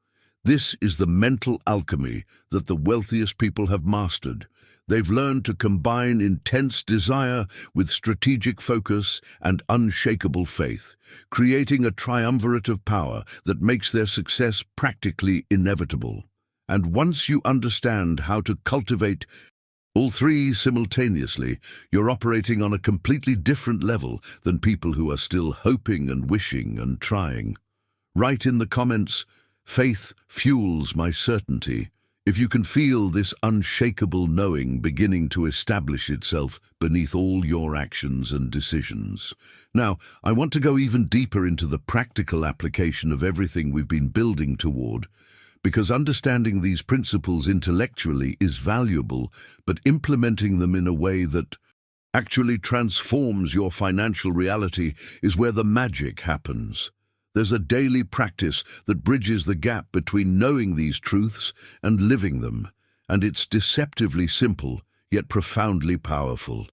A: This is the mental alchemy that the wealthiest people have mastered. They've learned to combine intense desire with strategic focus and unshakable faith, creating a triumvirate of power that makes their success practically inevitable. And once you understand how to cultivate all three simultaneously, you're operating on a completely different level than people who are still hoping and wishing and trying. Write in the comments, "Faith fuels my certainty," if you can feel this unshakable knowing beginning to establish itself beneath all your actions and decisions. Now, I want to go even deeper into the practical application of everything we've been building toward, because understanding these principles intellectually is valuable, but implementing them in a way that actually transforms your financial reality is where the magic happens. There's a daily practice that bridges the gap between knowing these truths and living them, and it's deceptively simple, yet profoundly powerful.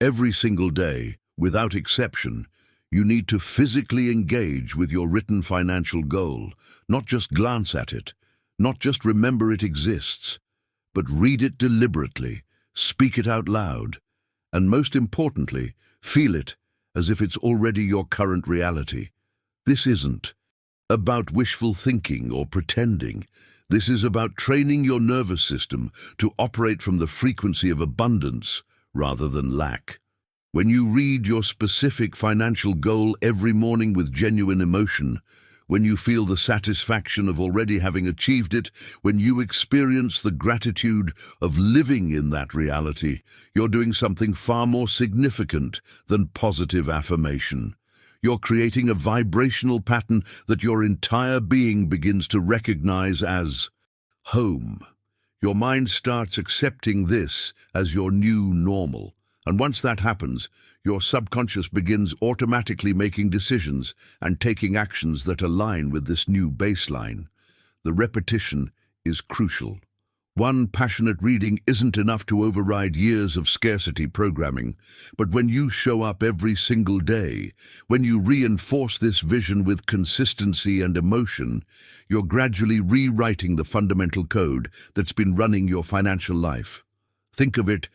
A: Every single day, without exception, you need to physically engage with your written financial goal, not just glance at it, not just remember it exists, but read it deliberately, speak it out loud, and most importantly, feel it as if it's already your current reality. This isn't about wishful thinking or pretending. This is about training your nervous system to operate from the frequency of abundance rather than lack. When you read your specific financial goal every morning with genuine emotion, when you feel the satisfaction of already having achieved it, when you experience the gratitude of living in that reality, you're doing something far more significant than positive affirmation. You're creating a vibrational pattern that your entire being begins to recognize as home. Your mind starts accepting this as your new normal. And once that happens, your subconscious begins automatically making decisions and taking actions that align with this new baseline. The repetition is crucial. One passionate reading isn't enough to override years of scarcity programming, but when you show up every single day, when you reinforce this vision with consistency and emotion, you're gradually rewriting the fundamental code that's been running your financial life. Think of it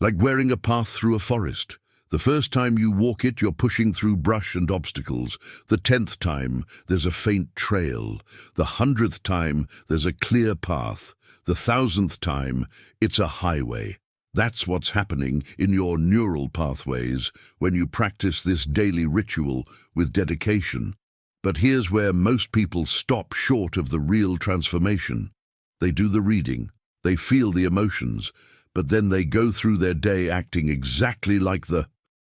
A: like wearing a path through a forest. The first time you walk it, you're pushing through brush and obstacles. The 10th time, there's a faint trail. The 100th time, there's a clear path. The 1000th time, it's a highway. That's what's happening in your neural pathways when you practice this daily ritual with dedication. But here's where most people stop short of the real transformation. They do the reading, they feel the emotions, but then they go through their day acting exactly like the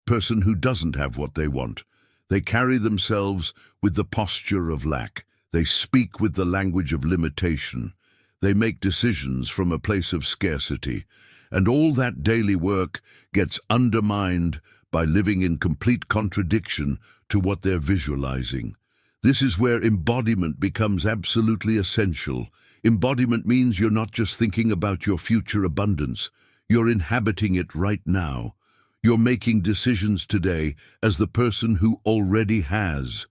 A: person who doesn't have what they want. They carry themselves with the posture of lack. They speak with the language of limitation. They make decisions from a place of scarcity. And all that daily work gets undermined by living in complete contradiction to what they're visualizing. This is where embodiment becomes absolutely essential. Embodiment means you're not just thinking about your future abundance, you're inhabiting it right now. You're making decisions today as the person who already has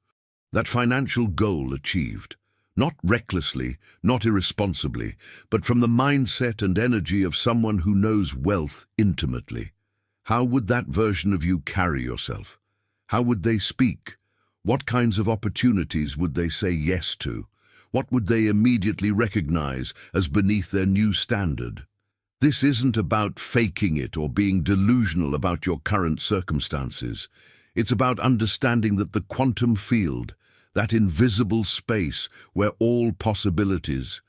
A: that financial goal achieved. Not recklessly, not irresponsibly, but from the mindset and energy of someone who knows wealth intimately. How would that version of you carry yourself? How would they speak? What kinds of opportunities would they say yes to? What would they immediately recognize as beneath their new standard? This isn't about faking it or being delusional about your current circumstances. It's about understanding that the quantum field, that invisible space where all possibilities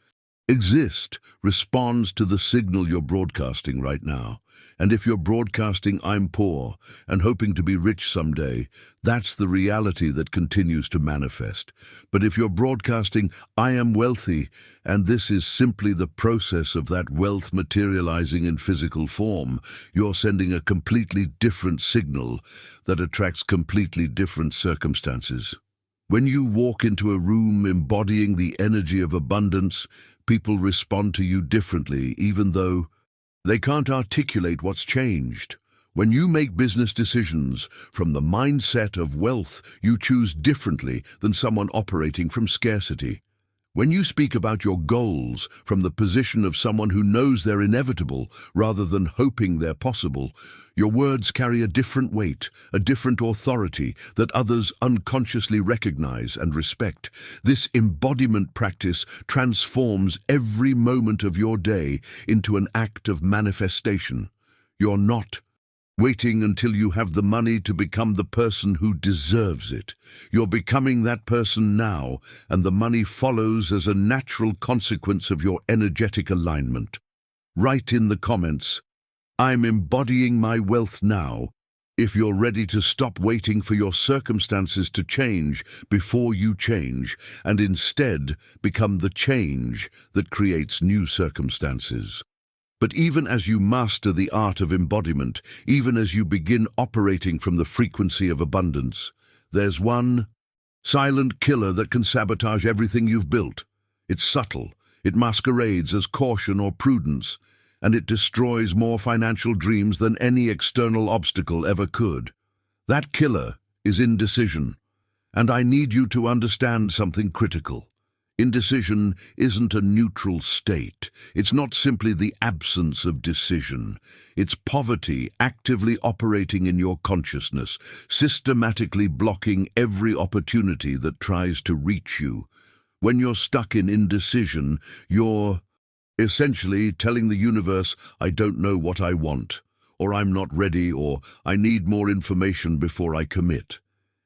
A: exist, responds to the signal you're broadcasting right now. And if you're broadcasting "I'm poor" and hoping to be rich someday, that's the reality that continues to manifest. But if you're broadcasting "I am wealthy" and this is simply the process of that wealth materializing in physical form, you're sending a completely different signal that attracts completely different circumstances. When you walk into a room embodying the energy of abundance, people respond to you differently, even though they can't articulate what's changed. When you make business decisions from the mindset of wealth, you choose differently than someone operating from scarcity. When you speak about your goals from the position of someone who knows they're inevitable rather than hoping they're possible, your words carry a different weight, a different authority that others unconsciously recognize and respect. This embodiment practice transforms every moment of your day into an act of manifestation. You're not waiting until you have the money to become the person who deserves it. You're becoming that person now, and the money follows as a natural consequence of your energetic alignment. Write in the comments, "I'm embodying my wealth now," if you're ready to stop waiting for your circumstances to change before you change, and instead become the change that creates new circumstances. But even as you master the art of embodiment, even as you begin operating from the frequency of abundance, there's one silent killer that can sabotage everything you've built. It's subtle, it masquerades as caution or prudence, and it destroys more financial dreams than any external obstacle ever could. That killer is indecision, and I need you to understand something critical. Indecision isn't a neutral state. It's not simply the absence of decision. It's poverty actively operating in your consciousness, systematically blocking every opportunity that tries to reach you. When you're stuck in indecision, you're essentially telling the universe, "I don't know what I want," or "I'm not ready," or "I need more information before I commit."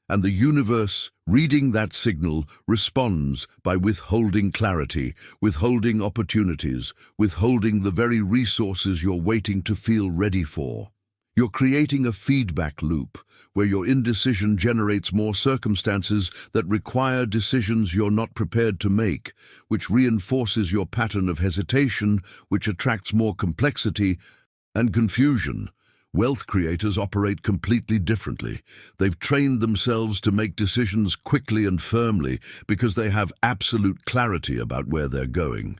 A: And the universe, reading that signal, responds by withholding clarity, withholding opportunities, withholding the very resources you're waiting to feel ready for. You're creating a feedback loop where your indecision generates more circumstances that require decisions you're not prepared to make, which reinforces your pattern of hesitation, which attracts more complexity and confusion. Wealth creators operate completely differently. They've trained themselves to make decisions quickly and firmly because they have absolute clarity about where they're going.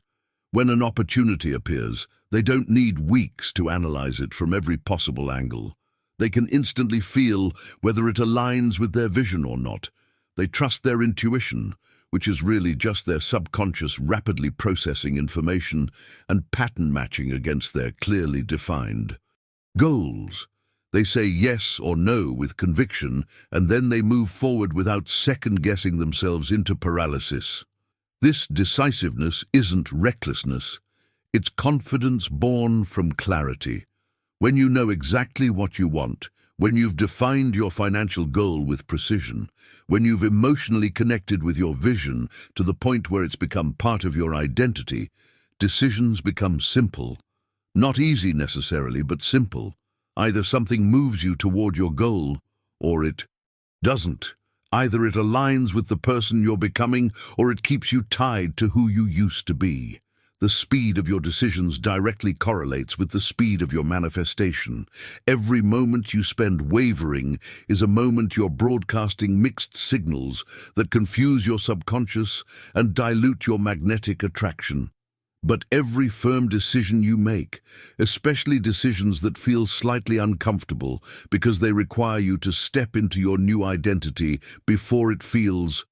A: When an opportunity appears, they don't need weeks to analyze it from every possible angle. They can instantly feel whether it aligns with their vision or not. They trust their intuition, which is really just their subconscious rapidly processing information and pattern matching against their clearly defined goals. They say yes or no with conviction, and then they move forward without second-guessing themselves into paralysis. This decisiveness isn't recklessness. It's confidence born from clarity. When you know exactly what you want, when you've defined your financial goal with precision, when you've emotionally connected with your vision to the point where it's become part of your identity, decisions become simple. Not easy necessarily, but simple. Either something moves you toward your goal, or it doesn't. Either it aligns with the person you're becoming, or it keeps you tied to who you used to be. The speed of your decisions directly correlates with the speed of your manifestation. Every moment you spend wavering is a moment you're broadcasting mixed signals that confuse your subconscious and dilute your magnetic attraction. But every firm decision you make, especially decisions that feel slightly uncomfortable because they require you to step into your new identity before it feels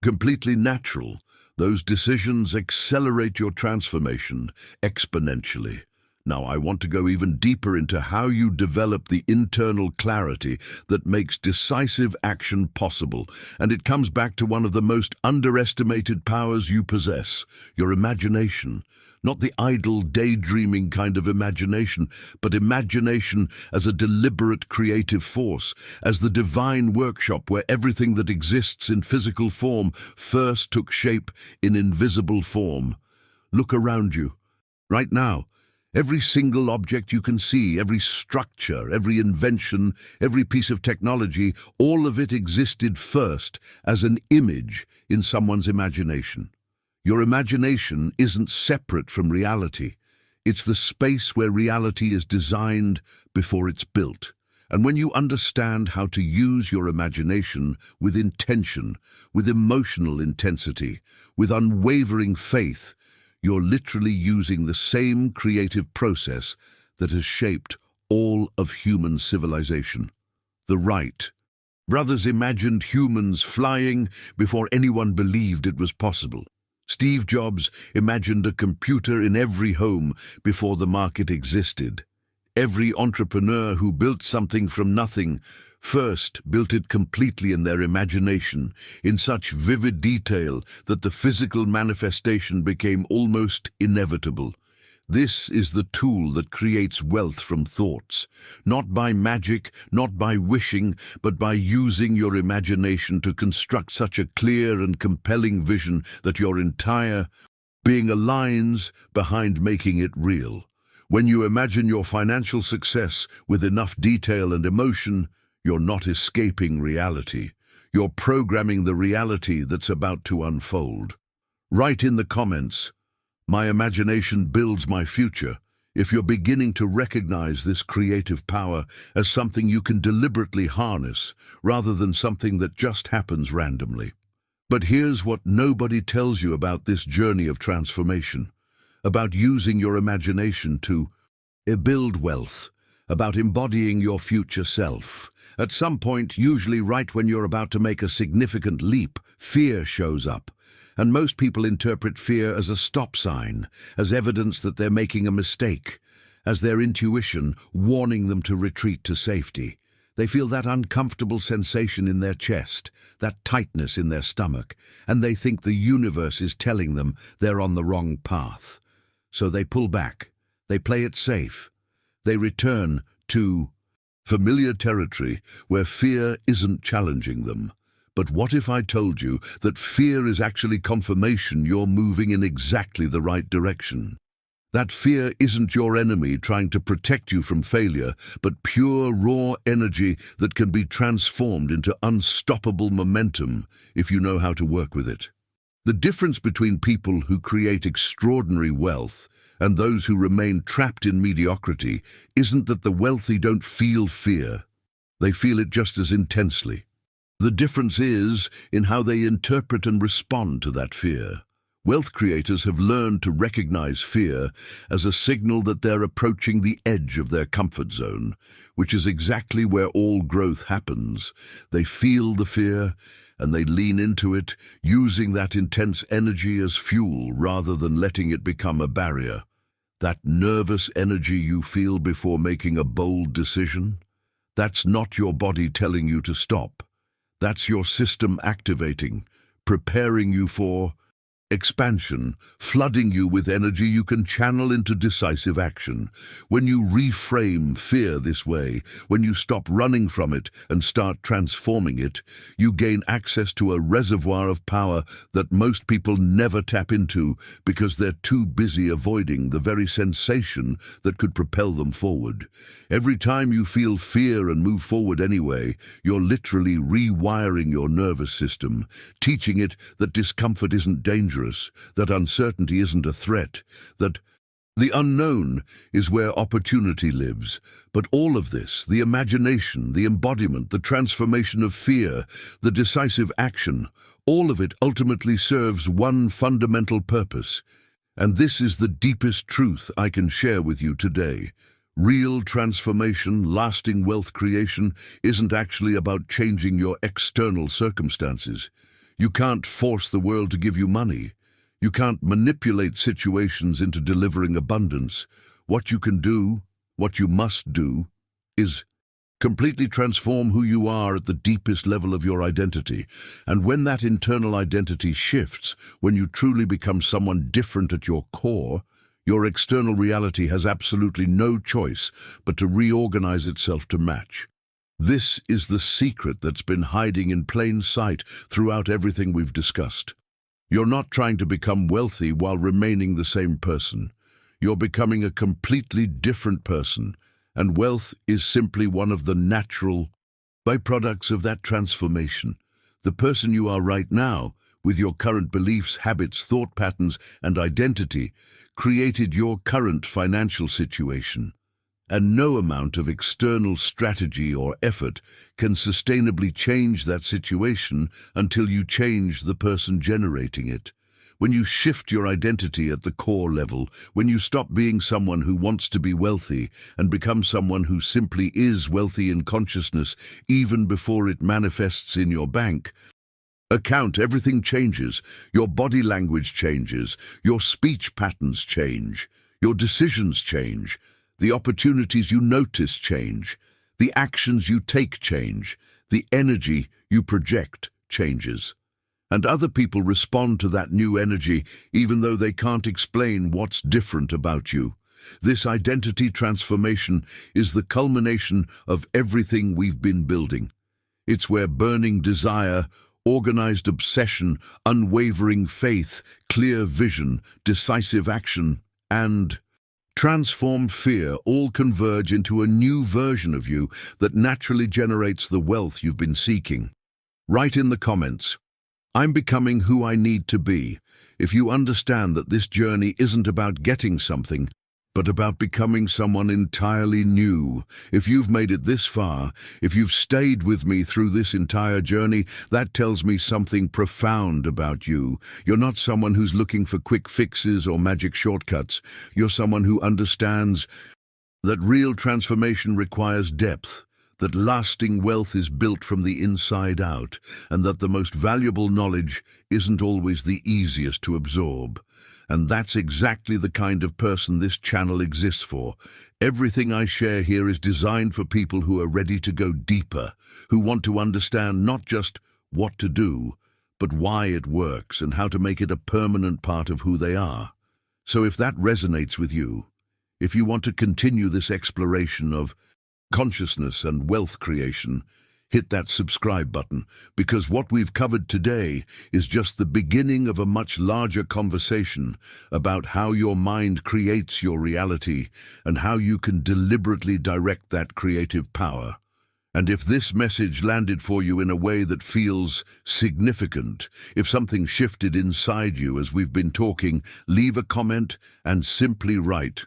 A: completely natural, those decisions accelerate your transformation exponentially. Now, I want to go even deeper into how you develop the internal clarity that makes decisive action possible, and it comes back to one of the most underestimated powers you possess, your imagination. Not the idle, daydreaming kind of imagination, but imagination as a deliberate creative force, as the divine workshop where everything that exists in physical form first took shape in invisible form. Look around you. Right now, every single object you can see, every structure, every invention, every piece of technology, all of it existed first as an image in someone's imagination. Your imagination isn't separate from reality. It's the space where reality is designed before it's built. And when you understand how to use your imagination with intention, with emotional intensity, with unwavering faith, you're literally using the same creative process that has shaped all of human civilization. The Wright brothers imagined humans flying before anyone believed it was possible. Steve Jobs imagined a computer in every home before the market existed. Every entrepreneur who built something from nothing first built it completely in their imagination, in such vivid detail that the physical manifestation became almost inevitable. This is the tool that creates wealth from thoughts, not by magic, not by wishing, but by using your imagination to construct such a clear and compelling vision that your entire being aligns behind making it real. When you imagine your financial success with enough detail and emotion, you're not escaping reality. You're programming the reality that's about to unfold. Write in the comments, "My imagination builds my future," if you're beginning to recognize this creative power as something you can deliberately harness, rather than something that just happens randomly. But here's what nobody tells you about this journey of transformation, about using your imagination to build wealth, about embodying your future self. At some point, usually right when you're about to make a significant leap, fear shows up. And most people interpret fear as a stop sign, as evidence that they're making a mistake, as their intuition warning them to retreat to safety. They feel that uncomfortable sensation in their chest, that tightness in their stomach, and they think the universe is telling them they're on the wrong path. So they pull back, they play it safe, they return to familiar territory where fear isn't challenging them. But what if I told you that fear is actually confirmation you're moving in exactly the right direction? That fear isn't your enemy trying to protect you from failure, but pure, raw energy that can be transformed into unstoppable momentum if you know how to work with it. The difference between people who create extraordinary wealth and those who remain trapped in mediocrity isn't that the wealthy don't feel fear. They feel it just as intensely. The difference is in how they interpret and respond to that fear. Wealth creators have learned to recognize fear as a signal that they're approaching the edge of their comfort zone, which is exactly where all growth happens. They feel the fear and they lean into it, using that intense energy as fuel rather than letting it become a barrier. That nervous energy you feel before making a bold decision, That's not your body telling you to stop. That's your system activating, preparing you for expansion, flooding you with energy you can channel into decisive action. When you reframe fear this way, when you stop running from it and start transforming it, you gain access to a reservoir of power that most people never tap into because they're too busy avoiding the very sensation that could propel them forward. Every time you feel fear and move forward anyway, you're literally rewiring your nervous system, teaching it that discomfort isn't dangerous, that uncertainty isn't a threat, that the unknown is where opportunity lives. But all of this, the imagination, the embodiment, the transformation of fear, the decisive action, all of it ultimately serves one fundamental purpose. And this is the deepest truth I can share with you today. Real transformation, lasting wealth creation, isn't actually about changing your external circumstances. You can't force the world to give you money. You can't manipulate situations into delivering abundance. What you can do, what you must do, is completely transform who you are at the deepest level of your identity. And when that internal identity shifts, when you truly become someone different at your core, your external reality has absolutely no choice but to reorganize itself to match. This is the secret that's been hiding in plain sight throughout everything we've discussed. You're not trying to become wealthy while remaining the same person. You're becoming a completely different person, and wealth is simply one of the natural byproducts of that transformation. The person you are right now, with your current beliefs, habits, thought patterns, and identity, created your current financial situation. And no amount of external strategy or effort can sustainably change that situation until you change the person generating it. When you shift your identity at the core level, when you stop being someone who wants to be wealthy and become someone who simply is wealthy in consciousness even before it manifests in your bank account, everything changes. Your body language changes, your speech patterns change, your decisions change. The opportunities you notice change, the actions you take change, the energy you project changes. And other people respond to that new energy even though they can't explain what's different about you. This identity transformation is the culmination of everything we've been building. It's where burning desire, organized obsession, unwavering faith, clear vision, decisive action, and transformed fear all converge into a new version of you that naturally generates the wealth you've been seeking. Write in the comments, "I'm becoming who I need to be," if you understand that this journey isn't about getting something, but about becoming someone entirely new. If you've made it this far, if you've stayed with me through this entire journey, that tells me something profound about you. You're not someone who's looking for quick fixes or magic shortcuts. You're someone who understands that real transformation requires depth, that lasting wealth is built from the inside out, and that the most valuable knowledge isn't always the easiest to absorb. And that's exactly the kind of person this channel exists for. Everything I share here is designed for people who are ready to go deeper, who want to understand not just what to do, but why it works and how to make it a permanent part of who they are. So if that resonates with you, if you want to continue this exploration of consciousness and wealth creation, hit that subscribe button, because what we've covered today is just the beginning of a much larger conversation about how your mind creates your reality and how you can deliberately direct that creative power. And if this message landed for you in a way that feels significant, if something shifted inside you as we've been talking, leave a comment and simply write,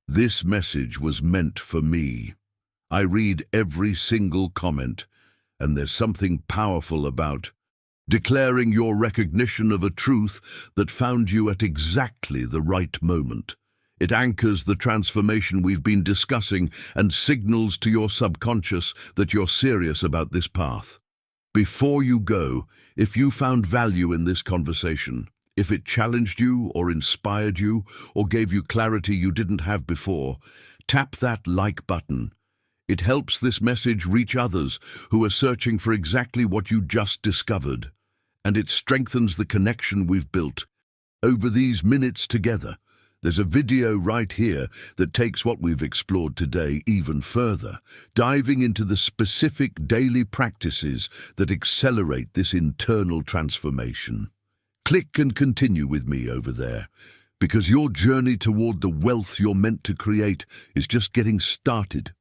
A: "This message was meant for me." I read every single comment, and there's something powerful about declaring your recognition of a truth that found you at exactly the right moment. It anchors the transformation we've been discussing and signals to your subconscious that you're serious about this path. Before you go, if you found value in this conversation, if it challenged you or inspired you or gave you clarity you didn't have before, tap that like button. It helps this message reach others who are searching for exactly what you just discovered. And it strengthens the connection we've built over these minutes together. There's a video right here that takes what we've explored today even further, diving into the specific daily practices that accelerate this internal transformation. Click and continue with me over there, because your journey toward the wealth you're meant to create is just getting started.